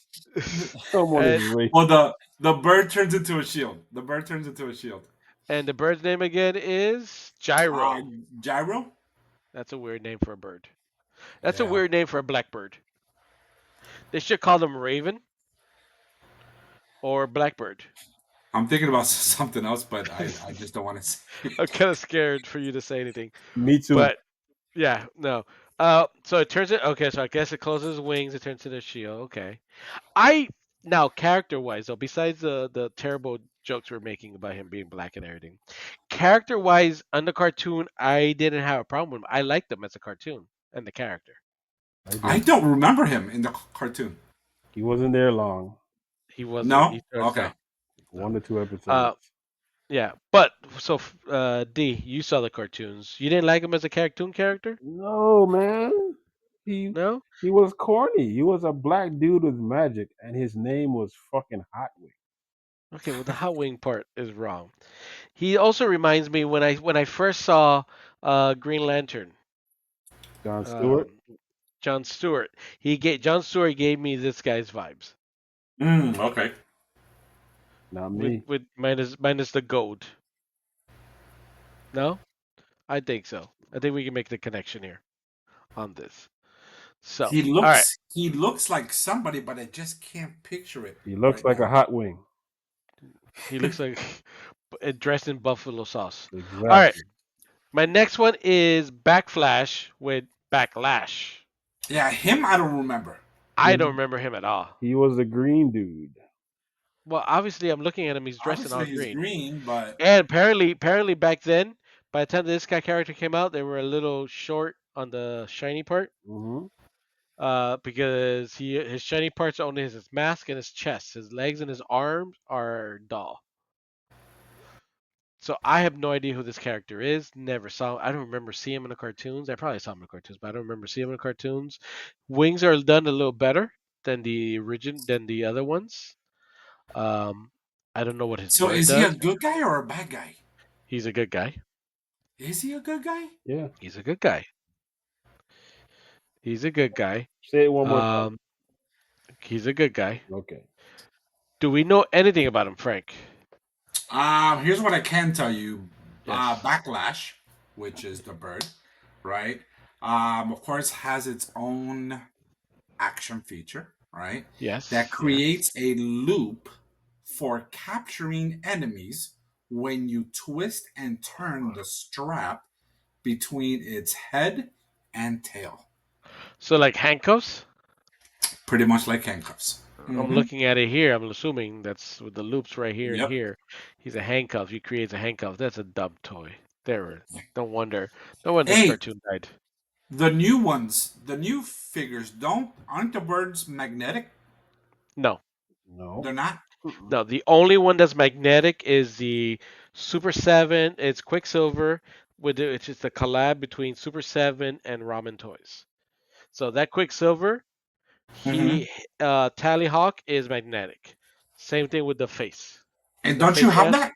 Someone is
and
racist.
Well, the bird turns into a shield. The bird turns into a shield.
and the bird's name again is
Uh,
Gyro.
Gyro?
That's a weird name for a bird. That's a
Yeah.
weird name for a blackbird. They should call them Raven or Blackbird.
I'm thinking about something else, but I just don't want to say
I'm
it.
kind of scared for you to say anything,
Me too.
but yeah, no. So it turns it. Okay, so I guess it closes wings. It turns into a shield. Okay. I Now character wise though, besides the terrible jokes we're making about him being black and everything, character wise on the cartoon, I didn't have a problem with him. I liked him as a cartoon and the character.
I
I
did.
don't remember him in the cartoon.
He wasn't there long.
He wasn't.
No?
He starts
Okay.
off. No.
One or two
Uh,
episodes.
yeah. But so D, you saw the cartoons. You didn't like him as a cartoon character?
No, man. He
No.
he was corny. He was a black dude with magic, and his name was fucking Hotwing.
Okay. Well, the hot wing part is wrong. He also reminds me when I first saw Green Lantern.
John Stewart,
Um, John Stewart. John Stewart gave me this guy's vibes
Okay.
not
with
me.
minus the gold. No, I think so. I think we can make the connection here on this. So, all right.
He looks like somebody, but I just can't picture it
He looks
right
like a
now.
hot wing.
He looks like dressed in buffalo sauce. All right.
Exactly.
My next one is Backflash with Backlash.
Yeah, him I don't remember.
I don't
He,
remember him at all.
he was a green dude.
Well, obviously, I'm looking at him. He's dressed in all
Obviously he's
green.
green, but
And apparently back then, by the time this guy character came out, they were a little short on the shiny part.
Hmm.
Because his shiny parts are only his mask and his chest. His legs and his arms are dull. So I have no idea who this character is. Never saw. I don't remember seeing him in the cartoons. I probably saw him in the cartoons, but I don't remember seeing him in the cartoons. Wings are done a little better than the other ones. Um, I don't know what his
so
bird
is he a
does.
good guy or a bad guy?
He's a good guy.
Is he a good guy?
Yeah.
He's a good guy. He's a good guy.
Say it one more time.
Um, he's a good guy.
Okay.
Do we know anything about him, Frank?
Here's what I can tell you.
Yes.
Backlash, which is the bird, right? Of course, has its own action feature, right? That
Yes. Yes.
creates a loop for capturing enemies when you twist and turn the strap between its head and tail.
So like handcuffs?
Pretty much like handcuffs.
I'm
Mm-hmm.
looking at it here. I'm assuming that's with the loops right here and
Yep.
here. He's a handcuff. He creates a handcuff. That's a dumb toy. There. No wonder. No wonder this
Hey,
cartoon died.
the new figures don't aren't the birds magnetic?
No.
No.
They're not.
Mm-mm.
No. The only one that's magnetic is the Super 7. It's Quicksilver it's just a collab between Super 7 and Ramen Toys. So that Quicksilver,
Mm-hmm.
he Tallyhawk is magnetic. Same thing with the face. With
And
the
don't you
face
have
mask,
that?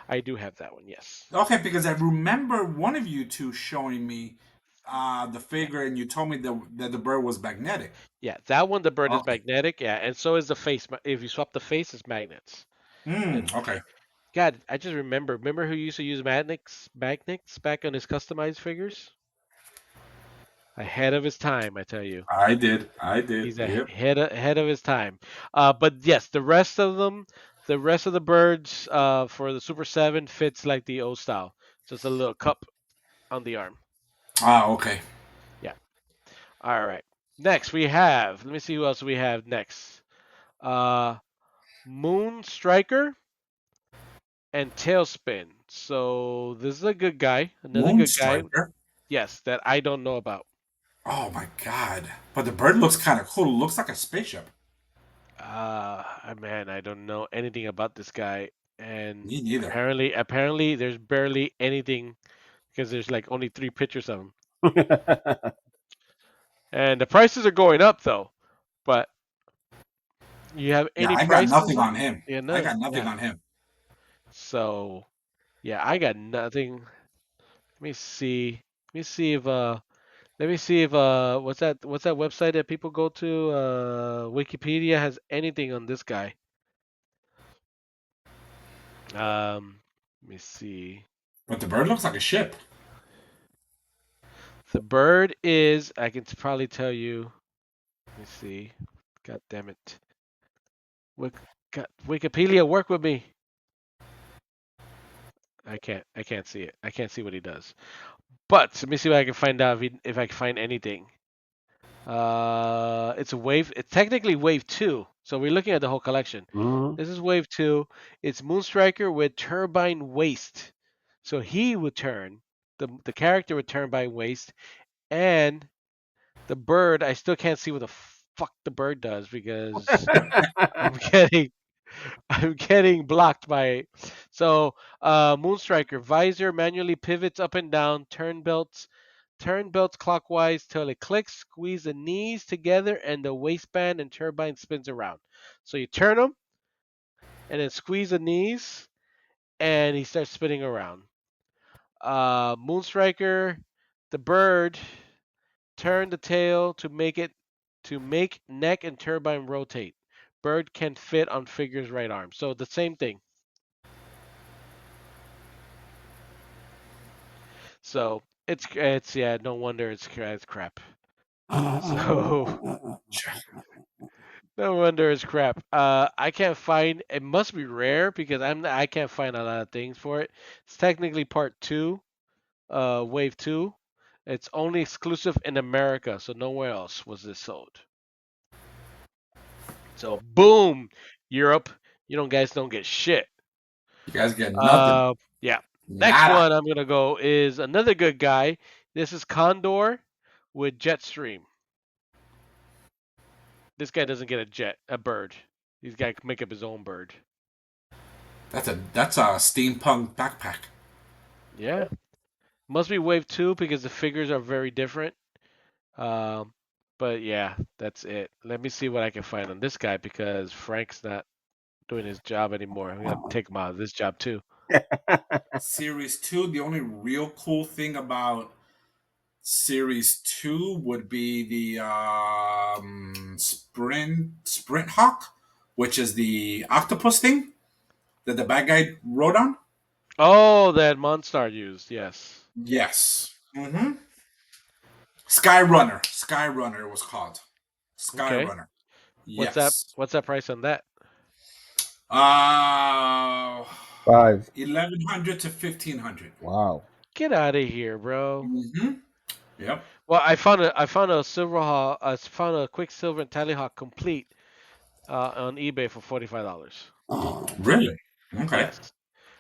I do have that one. Yes.
Okay, because I remember one of you two showing me the
Yeah.
figure, and you told me that the bird was magnetic.
Yeah. That one, the bird is
Okay.
magnetic. Yeah, and so is the face. If you swap the face, it's magnets. And
Okay.
God, I just remember. Remember who used to use magnets back on his customized figures? Ahead of his time, I tell you.
I did. I did.
He's
Yep.
ahead of his time. But yes, the rest of them, the rest of the birds for the Super 7 fits like the old style. Just a little cup on the arm.
Okay.
Yeah. All right. Next we have, let me see who else we have next. Uh, Moon Striker and Tailspin. So this is a good guy, another
Moon
good guy.
striker.
Yes, that I don't know about.
Oh my god! But the bird looks kind of cool. It looks like a spaceship.
Man, I don't know anything about this guy, and
Me neither.
apparently, there's barely anything because there's like only 3 pictures of him, and the prices are going up though. But you have
Yeah,
any
I got
prices
nothing
on?
on him.
Yeah,
I
none.
got nothing
Yeah.
on him.
So yeah, I got nothing. Let me see. Let me see if what's that website that people go to? Wikipedia has anything on this guy. Let me see.
But the bird looks like a ship.
The bird is, I can probably tell you. Let me see. God damn it. Wik- Wikipedia, work with me. I can't see it. I can't see what he does. But let me see what I can find out if I can find anything. It's a wave. It's technically wave two. So we're looking at the whole collection.
Mhm.
This is wave two. It's Moonstriker with turbine waist. So he would turn. The character would turn by waist, and the bird. I still can't see what the fuck the bird does because I'm getting I'm getting blocked by. So Moonstriker visor manually pivots up and down, turn belts clockwise till it clicks, squeeze the knees together and the waistband and turbine spins around. So you turn them and then squeeze the knees and he starts spinning around. Moonstriker, the bird, turn the tail to make neck and turbine rotate. Bird can fit on figure's right arm. So the same thing. So it's yeah, no wonder it's crap. So no wonder it's crap. I can't find. It must be rare because I can't find a lot of things for it. It's technically part two, wave two. It's only exclusive in America, so nowhere else was this sold. So boom, Europe, you don't guys don't get shit.
You guys get nothing.
Uh, yeah. Next
Nada.
one I'm gonna go is another good guy. This is Condor with Jetstream. This guy doesn't get a bird. He's got to make up his own bird.
That's a steampunk backpack.
Yeah, must be wave two because the figures are very different. Um, but yeah, that's it. Let me see what I can find on this guy because Frank's not doing his job anymore. I'm gonna take him out of this job too.
Series 2, the only real cool thing about Series 2 would be the Sprint Hawk, which is the octopus thing that the bad guy rode on.
Oh, that Mon Star used. Yes.
Yes. Skyrunner. Skyrunner it was called.
Okay.
Skyrunner. Yes.
What's that price on that?
Uh
5.
1100 to 1500.
Wow.
Get out of here, bro.
Yep.
Well, I found a Silverhawk. I found a Quicksilver and Tallyhawk complete on eBay for $45.
Really? Okay.
Yes.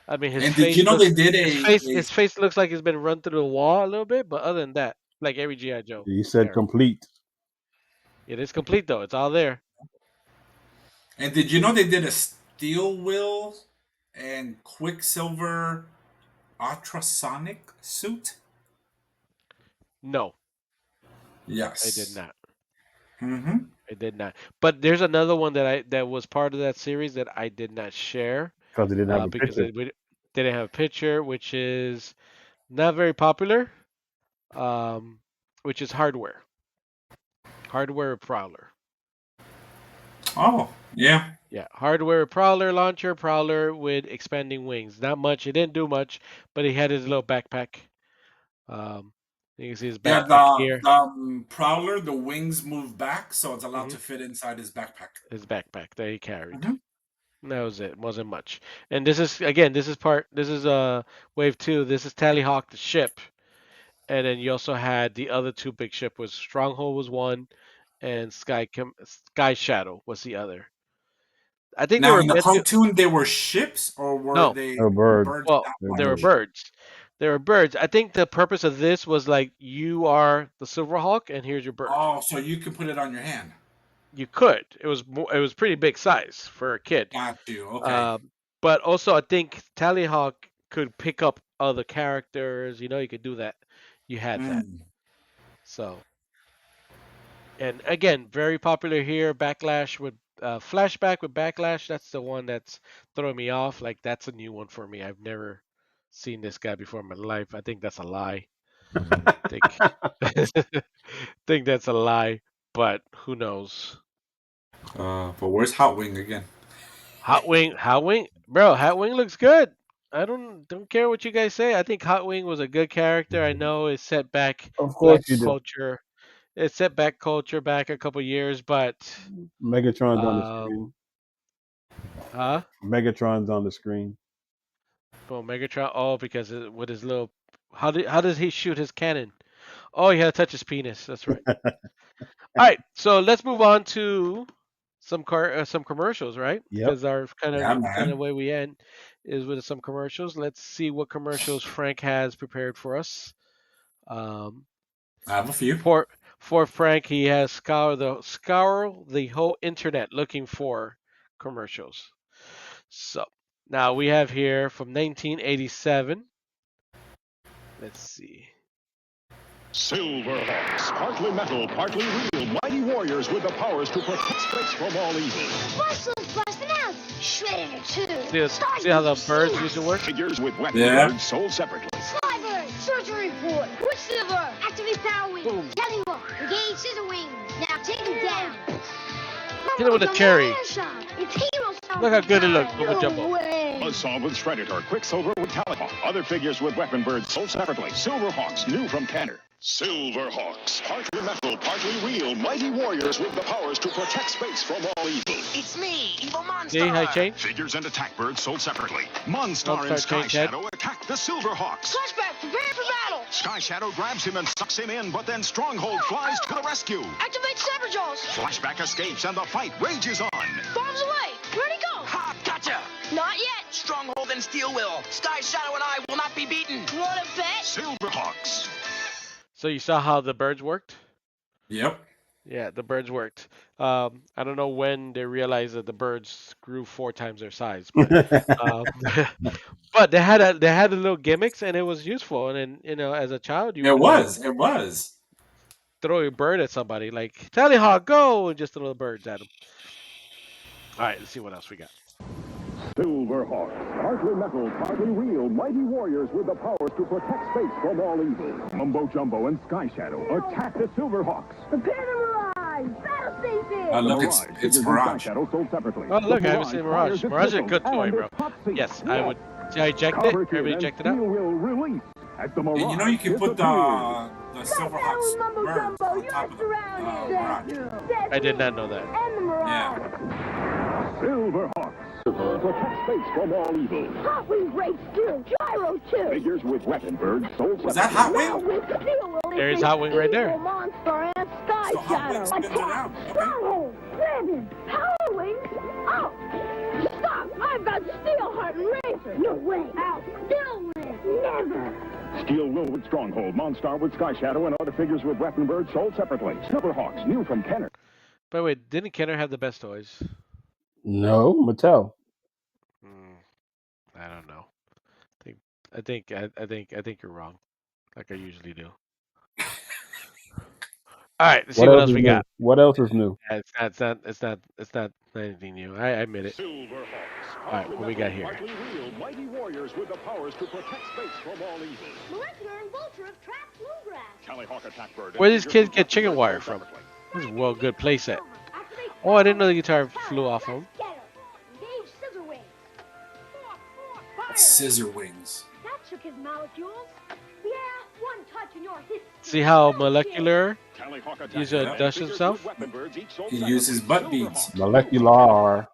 I mean,
And did you know they did a
his face looks like it's been run through the wall a little bit, but other than that, like every GI Joe
He said
character,
complete.
it is complete though. It's all there.
and did you know they did a steel wheel and Quicksilver ultrasonic suit?
No, I did
Yes.
not. I did not. But there's another one that was part of that series that I did not share
Because they didn't have a
because
picture.
we didn't have a picture, which is not very popular. Um, which is hardware. Hardware Prowler.
Oh, yeah.
Yeah, hardware Prowler launcher, Prowler with expanding wings. Not much. He didn't do much, but he had his little backpack. Um, you can see his
Yeah,
backpack here.
the Prowler, the wings move back, so it's allowed
Hmm.
to fit inside his backpack.
His backpack that he carried.
Hmm.
That was it. Wasn't much. And this is again. This is wave two. This is Tallyhawk the ship, and then you also had the other two big ship. Was Stronghold was one, and Sky Shadow was the other. I think they
Now,
were
in the
meant to.
cartoon, they were ships or were
No,
they
No birds.
birds
well,
that
They're
they were
birds.
flash?
birds. They were birds. I think the purpose of this was like you are the Silverhawk, and here's your bird.
Oh, so you can put it on your hand.
You could. It was pretty big size for a kid.
Got you. Okay.
Um, but also, I think Tallyhawk could pick up other characters. You know, you could do that. You had that.
Mm.
So, and again, very popular here. Backlash with Flashback with Backlash. That's the one that's throwing me off. Like that's a new one for me. I've never seen this guy before in my life. I think that's a lie. Think think that's a lie, but who knows?
But where's Hot Wing again?
Hot Wing, bro. Hot Wing looks good. I don't care what you guys say. I think Hot Wing was a good character. I know it set back
Of course
black
you do.
culture. It set back culture back a couple years, but
Megatron's on the
um,
screen.
huh?
Megatron's on the screen.
Well, Megatron. Oh, because with his little, how does he shoot his cannon? Oh, he had to touch his penis. That's right. All right, so let's move on to some commercials, right?
Yep.
Because our
Yeah,
kind of
man.
way we end is with some commercials. Let's see what commercials Frank has prepared for us. Um,
I have a few.
for Frank, he has scour the whole internet looking for commercials. So now we have here from 1987. Let's see.
Silverhawks, partly metal, partly real, mighty warriors with the powers to protect space from all evil.
Muscles busting out, shredded her too.
See how the birds used to work?
Figures with weapon
Yeah.
birds sold separately.
Slider, surgery board, Quicksilver, activate power wings,
Boom.
Jellyhook, engage scissor wings. Now take him down.
Hit it with a cherry.
It's hero style.
Look how good it looks, Mumbo
No
Jumbo.
way.
Buzzsaw with Shredditor, Quicksilver with Talihawk. Other figures with weapon birds sold separately. Silverhawks, new from Kenner. Silverhawks, partly metal, partly real, mighty warriors with the powers to protect space from all evil.
It's me, Evil Mon
See how he
Star.
changed?
Figures and attack birds sold separately. Mon Star and
Star
Sky
changed head.
Shadow attack the Silverhawks.
Flashback, prepare for battle.
Sky Shadow grabs him and sucks him in, but then Stronghold flies to the rescue.
Activate saber jaws.
Flashback escapes and the fight rages on.
Bombs away. Where'd he go?
Ha! Gotcha!
Not yet.
Stronghold and Steel will. Sky Shadow and I will not be beaten.
Want to bet?
Silverhawks.
So you saw how the birds worked?
Yep.
Yeah, the birds worked. I don't know when they realized that the birds grew 4 times their size, but um, but they had the little gimmicks and it was useful. And then as a child, you
It
would like
was. It was.
throw a bird at somebody, like Tallyhawk, go, and just throw the birds at them. All right, let's see what else we got.
Silverhawks, partly metal, partly real, mighty warriors with the powers to protect space from all evil. Mumbo Jumbo and Sky Shadow attack the Silverhawks.
Prepare the mirage. Battle station.
Look,
The
it's
figures and
Mirage.
Sky Shadow sold separately.
Oh, look,
The
I haven't seen Mirage.
fires its
Mirage is a
missiles
good toy,
and
bro.
its top seat.
Yes, I would. See, I ejected it.
Cover kit
Everybody
and
ejected out.
steel will release as the Mirage
And you know you can put
disappears.
the Silverhawks birds on top of the Mirage.
I did not know that.
And the mirage.
Yeah.
Silverhawks protect space from all evil.
Hot Wing breaks through. Gyro too.
Figures with weapon birds sold
Was that
separately.
Hot Wing?
With steel will
There's Hot Wing right there.
Evil Mon Star and Sky
So Hot Wing
Shadow.
spins around. Okay.
Stronghold. Brandon. Power Wings. Out. Stop. I've got Steel Heart and Razor. No way. Out. Still win. Never.
Steel Will with Stronghold, Mon Star with Sky Shadow, and other figures with weapon birds sold separately. Silverhawks, new from Kenner.
By the way, didn't Kenner have the best toys?
No, Mattel.
I don't know. I think you're wrong, like I usually do. All right, let's see what else we got.
What else is new?
Yeah, it's not anything new. I admit it.
Silverhawks,
All right, what we got here?
partly real, mighty warriors with the powers to protect space from all evil.
Molecular and vulture of trapped bluegrass.
Callihawk attack bird.
Where these kids get chicken wire from? This is a well good playset. Oh, I didn't know the guitar flew off him.
Engage scissor wings.
Scissor wings.
That shook his molecules. Yeah, one touch and you're hit.
See how molecular
Callihawk attack
He's
bird.
dust himself?
Weapon birds each sold
He uses butt beads.
Molecular.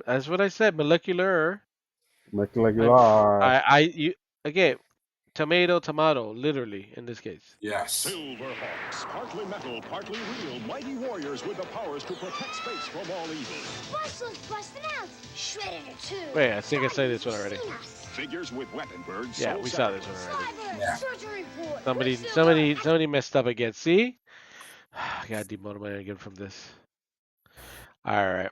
That's what I said. Molecular.
Molecular.
Again, tomato, literally in this case.
Yes.
Silverhawks, partly metal, partly real, mighty warriors with the powers to protect space from all evil.
Muscles busting out. Shredded it too.
Wait, I think I said this one already.
Figures with weapon birds.
Yeah,
sold
we saw this
separately.
one already.
Yeah.
Surgery report.
Somebody messed up again. See? I got demotivated again from this. All right.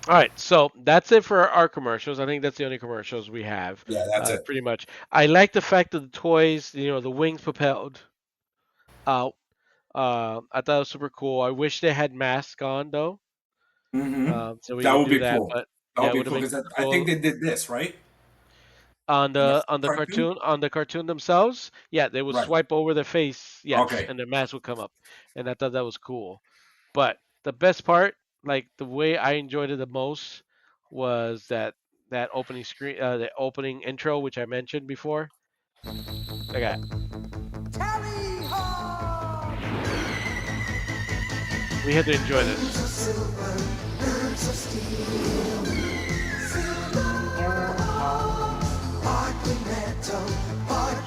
All right, so that's it for our commercials. I think that's the only commercials we have.
Yeah, that's it.
Pretty much. I like the fact that the toys, the wings propelled out. I thought it was super cool. I wish they had masks on though.
Mm-hmm.
So we
That
could
would
do
be
that.
cool.
But
That
yeah,
would
it
be
would
cool
have been
because I think they did this, right?
on
Yes,
the
cartoon?
cartoon themselves. Yeah, they would
Right.
swipe over their face. Yes,
Okay.
and their mask would come up, and I thought that was cool. But the best part, like the way I enjoyed it the most, was that opening screen, the opening intro, which I mentioned before. I got. We had to enjoy this.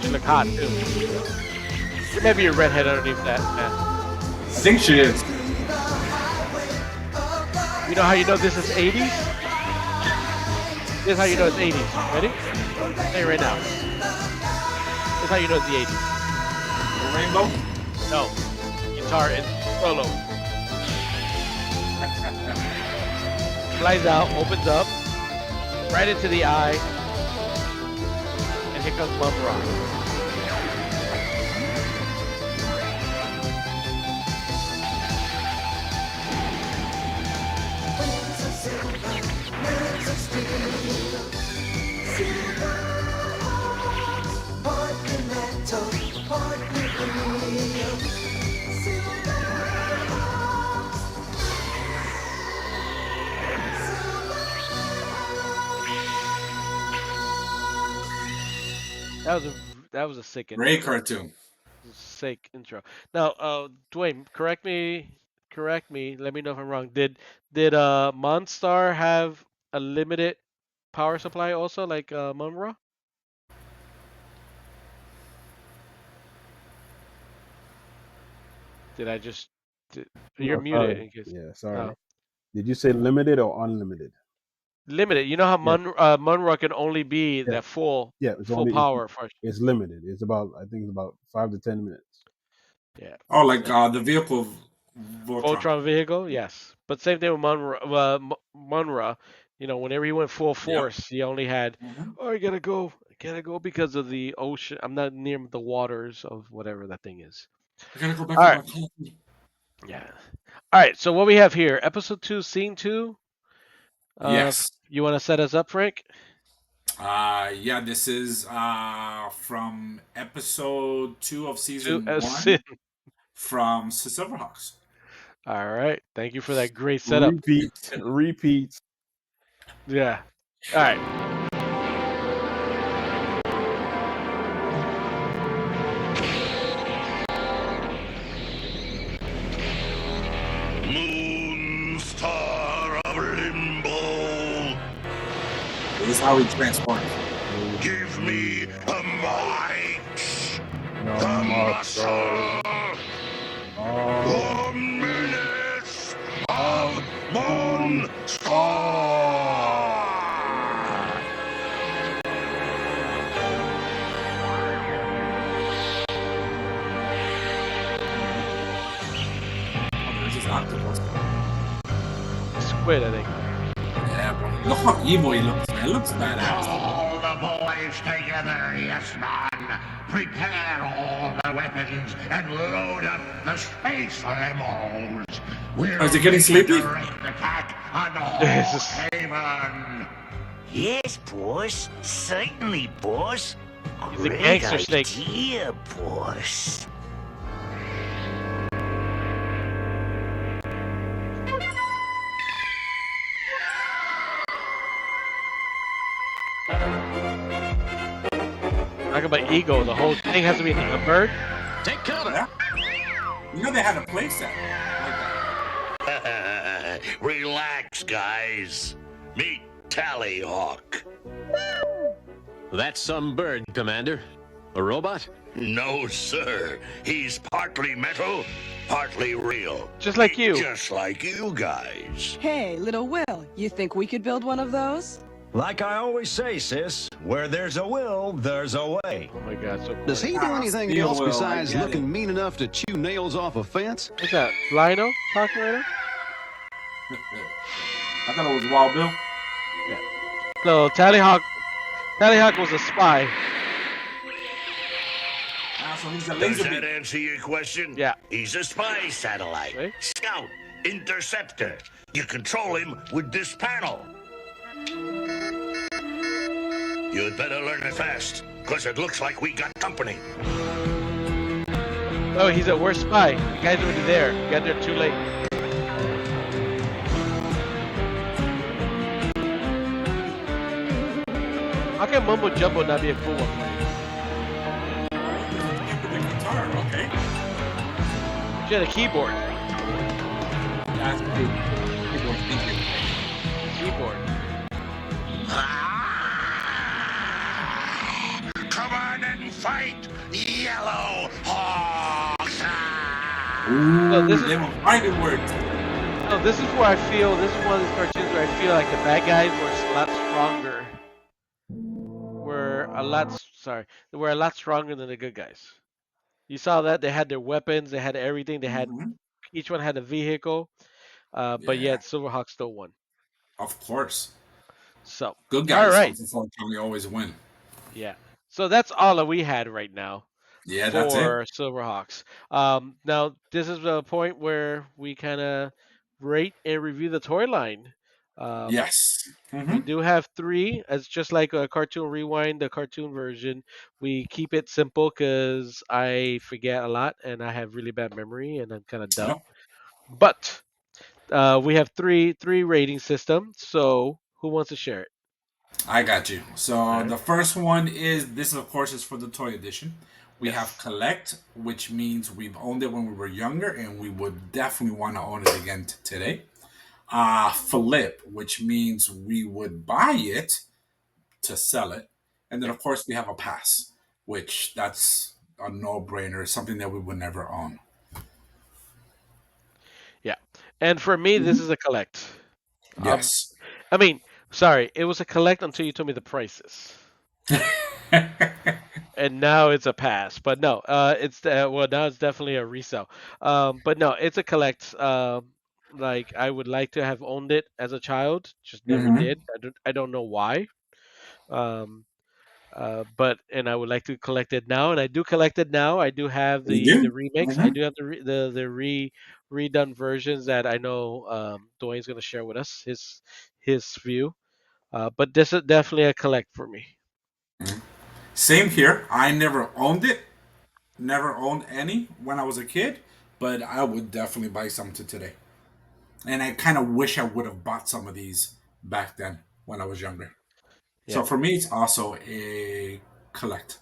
She look hot too. There may be a redhead underneath that mask.
I think she is.
You know how you know this is 80s? This is how you know it's 80s. Ready? Hey, right now. This is how you know it's the 80s.
The rainbow?
No. Guitar in solo. Flies out, opens up, right into the eye, and here comes Mum Rock. That was a sick intro.
Great cartoon.
Sick intro. Now, Dwayne, correct me. Let me know if I'm wrong. Did Mon Star have a limited power supply also, like Munra? Did I just? You're
No,
muted.
sorry.
In case,
Yeah, sorry.
oh.
Did you say limited or unlimited?
Limited. You know how
Yeah.
Munra can only be
Yeah.
that full
Yeah, it's
full
only
power for.
it's limited. It's about I think it's about 5 to 10 minutes.
Yeah.
Oh, like the vehicle Voltron.
Voltron vehicle, yes. But same thing with Munra. Whenever he went full force, he only had,
Mhm.
I gotta go because of the ocean. I'm not near the waters of whatever that thing is.
I gotta go back
All
to
right.
my coffee.
Yeah. All right. So what we have here, episode 2, scene 2.
Yes.
You want to set us up, Frank?
Yeah, this is from episode 2 of season 1 from Silverhawks.
All right. Thank you for that great setup.
Repeats.
Yeah. All right.
Mon Star of Limbo,
This is how he transforms.
give me the might, the
muscle.
the minutes of Mon Star.
Oh, there's this octopus.
Squid, I think.
Yeah, bro. Look how evil he looks, man. It looks badass.
All the boys together, yes, man.
Prepare all the weapons and load up the space limos. We'll
Is it getting
make a
sleepy?
direct attack on
This is-
Haven.
Yes, boss. Certainly, boss.
He's a
Great
gangster snake.
idea, boss.
Talk about ego. The whole thing has to be a bird.
Take cover.
Yeah. You know they had a playset like that.
Relax, guys. Meet Tallyhawk.
That's some bird, Commander. A robot?
No, sir. He's partly metal, partly real.
Just like you.
Just like you guys.
Hey, little Will, you think we could build one of those?
Like I always say, sis, where there's a will, there's a way.
Oh my God. So
Does he do anything
Steel
else
will, I
besides
get
looking
it.
mean enough to chew nails off a fence?
What's that? Lino talking right now?
I thought it was Wild Bill.
So Tallyhawk was a spy.
So he's a
Does
laser
that
beam.
answer your question?
Yeah.
He's a spy satellite.
Right.
Scout. Interceptor. You control him with this panel. You'd better learn it fast, because it looks like we got company.
Oh, he's a worse spy. The guy's already there. You got there too late. How can Mumbo Jumbo not be a cool one for you?
With the guitar, okay.
She had a keyboard.
That's good. Keyboard thinking.
Keyboard.
Come on and fight, Yellow Hawks!
Ooh,
this is-
they were fighting words.
No, this is where I feel, this is one of these cartoons where I feel like the bad guys were a lot stronger. They were a lot stronger than the good guys. You saw that they had their weapons, they had everything, they had
Mhm.
each one had a vehicle, but
Yeah.
yet Silverhawk still won.
Of course.
So,
Good guys,
all right,
unfortunately, always win.
yeah. So that's all that we had right now
Yeah, that's it.
for Silverhawks. Now this is the point where we kind of rate and review the toy line.
Yes.
We
Mhm.
do have three, as just like a cartoon rewind, the cartoon version. We keep it simple because I forget a lot and I have really bad memory and I'm kind of dumb.
Yep.
But we have three rating system. So who wants to share it?
I got you. So
Alright.
the first one is this, of course, is for the toy edition. We
Yes.
have collect, which means we've owned it when we were younger, and we would definitely want to own it again today. Flip, which means we would buy it to sell it, and then of course we have a pass, which that's a no-brainer, something that we would never own.
Yeah. And for me, this is a collect.
Yes.
I mean, sorry, it was a collect until you told me the prices. And now it's a pass, but no, it's well now it's definitely a resell. But no, it's a collect. Like I would like to have owned it as a child, just never
Mhm.
did. I don't know why. But and I would like to collect it now, and I do collect it now. I do have
You
the
do?
remakes. I
Mhm.
do have the redone versions that I know Dwayne's gonna share with us his view. But this is definitely a collect for me.
Same here. I never owned it. Never owned any when I was a kid, but I would definitely buy some to today. And I kind of wish I would have bought some of these back then when I was younger.
Yeah.
So for me, it's also a collect.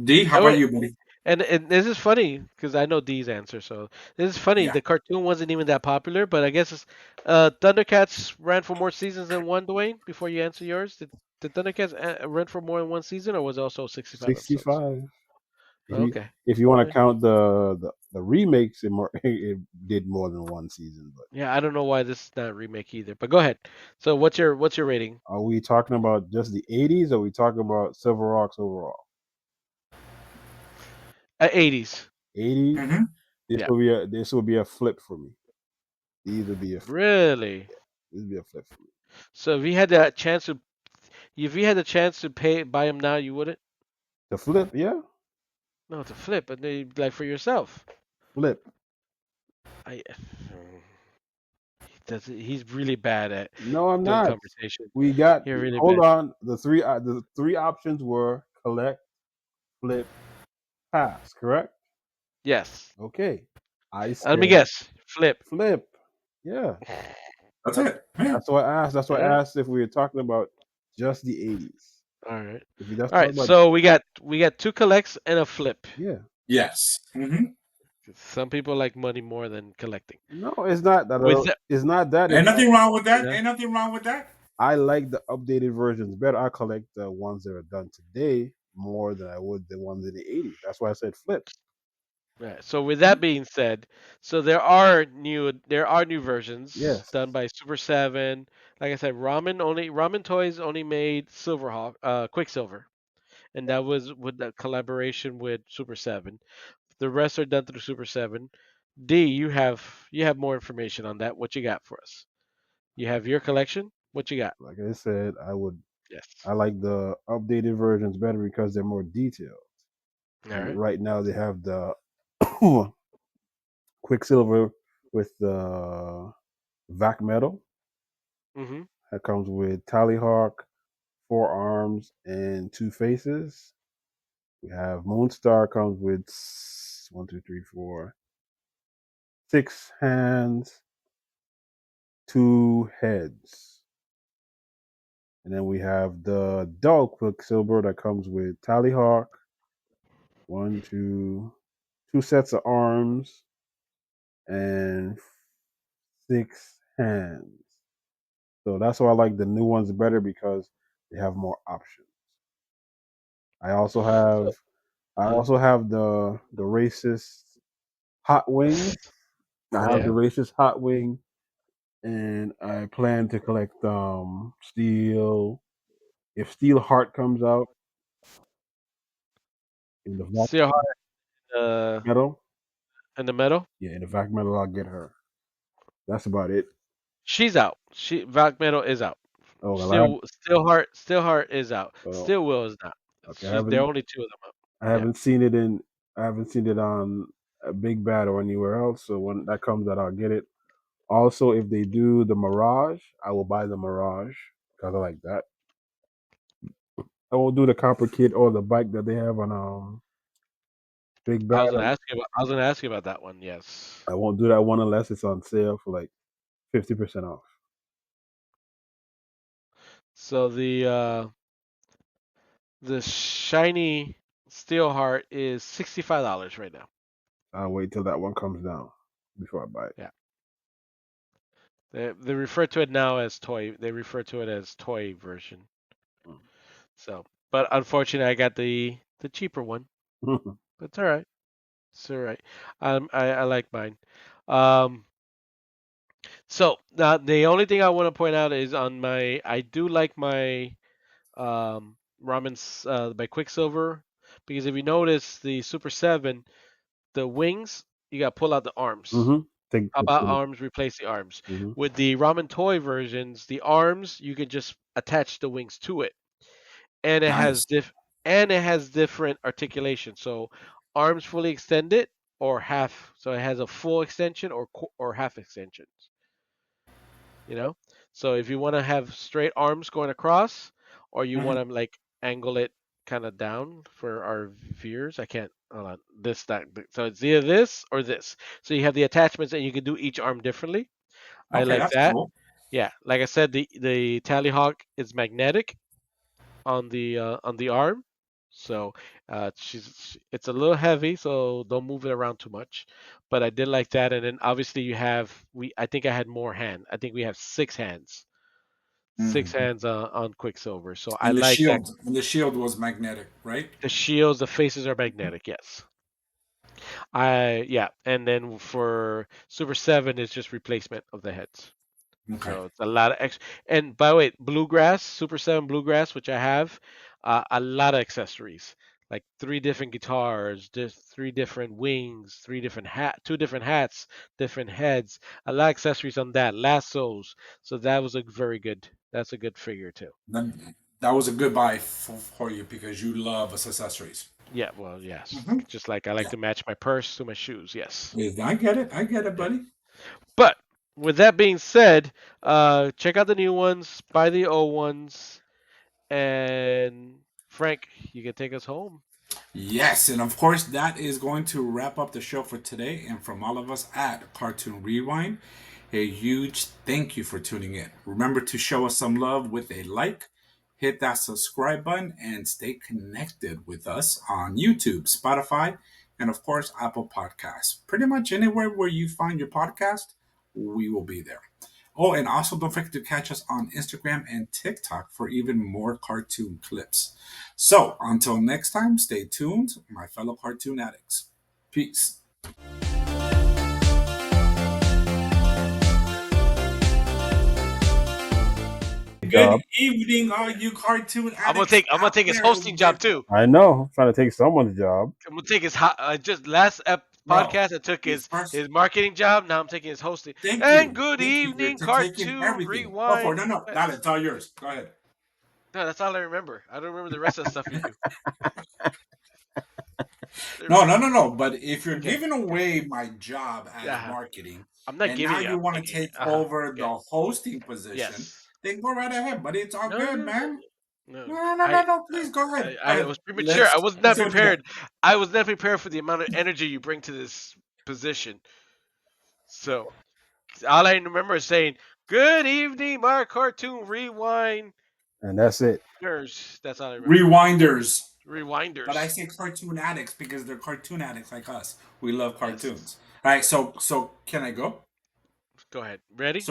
D, how
Oh,
about
wait.
you, buddy?
And this is funny because I know D's answer. So this is funny.
Yeah.
The cartoon wasn't even that popular, but I guess it's, Thundercats ran for more seasons than one. Dwayne, before you answer yours, did Thundercats run for more than one season, or was it also 65 episodes?
65.
Okay.
If you want
Alright.
to count the remakes, it did more than one season. But
Yeah, I don't know why this is not a remake either. But go ahead. So what's your rating?
are we talking about just the 80s, or are we talking about Silverhawks overall?
80s.
80s.
Mm-hmm.
This will be a flip for me. These would be a flip.
Really?
This would be a flip for me.
So if you had the chance to, buy them now, you wouldn't?
The flip, yeah,
No, it's a flip, but they like for yourself.
flip.
I he's really bad at
No, I'm
doing
not.
conversation.
We got.
You're really
Hold
bad.
on. The three options were collect, flip, pass. Correct.
Yes.
Okay. I
Let me
said
guess. Flip.
flip. Yeah.
That's it. Yeah.
That's why I asked. That's why
All
I
right.
asked if we were talking about just the 80s.
All right.
If you just
All
talking
right.
about,
So we got two collects and a flip.
yeah.
Yes. Mm-hmm.
Some people like money more than collecting.
No, it's not that.
With that,
It's not that.
Ain't
It's that
nothing wrong with
you
that.
know.
Ain't nothing wrong with that.
I like the updated versions better. I collect the ones that are done today more than I would the ones in the 80s. That's why I said flip.
Right. So with that being said, so there are new versions
Yes.
done by Super 7. Like I said, Ramen Toys only made Silverhawk, Quicksilver, and that was with the collaboration with Super 7. The rest are done through Super 7. D, you have more information on that. What you got for us? You have your collection. What you got?
Like I said,
Yes.
I like the updated versions better because they're more detailed.
All
And
right.
right now they have the Quicksilver with the vac metal
Mhm.
that comes with Tallyhawk, 4 arms, and 2 faces. We have Moon Star comes with 6 hands, 2 heads. And then we have the dull Quicksilver that comes with Tallyhawk, one, two sets of arms, and 6 hands. So that's why I like the new ones better because they have more options. I also have
So,
I
uh,
also have the racist hot wing. I have the
yeah.
racist hot wing, and I plan to collect steel. If Steel Heart comes out in the vac
Steel Heart uh
metal,
in the metal.
yeah, in the vac metal, I'll get her. That's about it.
She's out. Vac Metal is out.
Oh well,
Steel Heart is out.
well,
Steel Will is not.
okay.
There are only two of them out.
I
Yeah.
haven't seen it in. I haven't seen it on a Big Bad or anywhere else. So when that comes out, I'll get it. Also, if they do the Mirage, I will buy the Mirage because I like that. I won't do the Copper Kid or the bike that they have on Big
I
Bad.
was gonna ask you about. I was gonna ask you about that one. Yes.
I won't do that one unless it's on sale for like 50% off.
So the shiny Steel Heart is $65 right now.
I'll wait till that one comes down before I buy it.
Yeah. They refer to it now as toy. They refer to it as toy version. So, but unfortunately, I got the cheaper one. But it's all right. It's all right. I like mine. Um, so now the only thing I want to point out is on my I do like my Ramen's by Quicksilver because if you notice the Super 7, the wings you got to pull out the arms.
Mm-hmm. Take
How
the
about arms replace the arms?
mm-hmm.
With the ramen toy versions, the arms you can just attach the wings to it, and
Nice.
it has different articulation. So arms fully extended or half. So it has a full extension or half extensions. You know. So if you want to have straight arms going across, or you
Mhm.
want to like angle it kind of down for our viewers, I can't. Hold on. So it's either this or this. So you have the attachments, and you can do each arm differently. I
Okay,
like
that's
that.
cool.
Yeah, like I said, the Tallyhawk is magnetic on the arm, so it's a little heavy, so don't move it around too much. But I did like that, and then obviously you have we. I think I had more hand. I think we have 6 hands, six
Mhm.
hands on Quicksilver. So I
And the
like that.
shield, and the shield was magnetic, right?
The shields, the faces are magnetic. Yes. And then for Super 7 is just replacement of the heads.
Okay.
So it's a lot of extra. And by the way, Bluegrass, Super 7 Bluegrass, which I have, a lot of accessories, like 3 different guitars, just 3 different wings, 2 different hats, different heads, a lot of accessories on that, lassos. So that was a very good. That's a good figure too.
Then That was a good buy for you because you love accessories.
Yeah, well, yes.
Mm-hmm.
Just like I like to match my purse to my shoes. Yes.
I get it. I get it,
Yeah.
buddy.
But with that being said, check out the new ones, buy the old ones, and Frank, you can take us home.
Yes, and of course, that is going to wrap up the show for today. And from all of us at Cartoon Rewind, a huge thank you for tuning in. Remember to show us some love with a like, hit that subscribe button, and stay connected with us on YouTube, Spotify, and of course, Apple Podcasts. Pretty much anywhere where you find your podcast, we will be there. Oh, and also don't forget to catch us on Instagram and TikTok for even more cartoon clips. So, until next time, stay tuned, my fellow cartoon addicts. Peace. Good
Job.
evening, all you cartoon
I'm gonna
addicts
take
out
his
there.
hosting job too.
I know. I'm trying to take someone's job.
I'm gonna take his just
Bro,
podcast. I took
he's first.
his marketing job. Now I'm taking his hosting.
Thank
And
you.
good
Thank you for
evening,
taking
cartoon
everything. Go for it.
rewind.
No, Dale, it's all yours. Go ahead.
No, that's all I remember. I don't remember the rest of the stuff you do.
No. But if you're
Okay.
giving away my job as
Yeah.
marketing,
I'm not
and now
giving you.
you
I'm
want to
taking it.
take over
Okay.
the hosting position,
Yes.
then go right ahead. But it's all
No,
good,
no, no,
man.
no.
No. Please go ahead. Go
I
ahead.
was premature. I was not
See what you got.
prepared. I was not prepared for the amount of energy you bring to this position. So all I remember is saying, "Good evening, my cartoon rewind."
And that's it.
That's all I remember.
Rewinders. But I
Rewinders.
say cartoon addicts because they're cartoon addicts like us. We love
Yes.
cartoons. All right. So can I go?
Go ahead. Ready?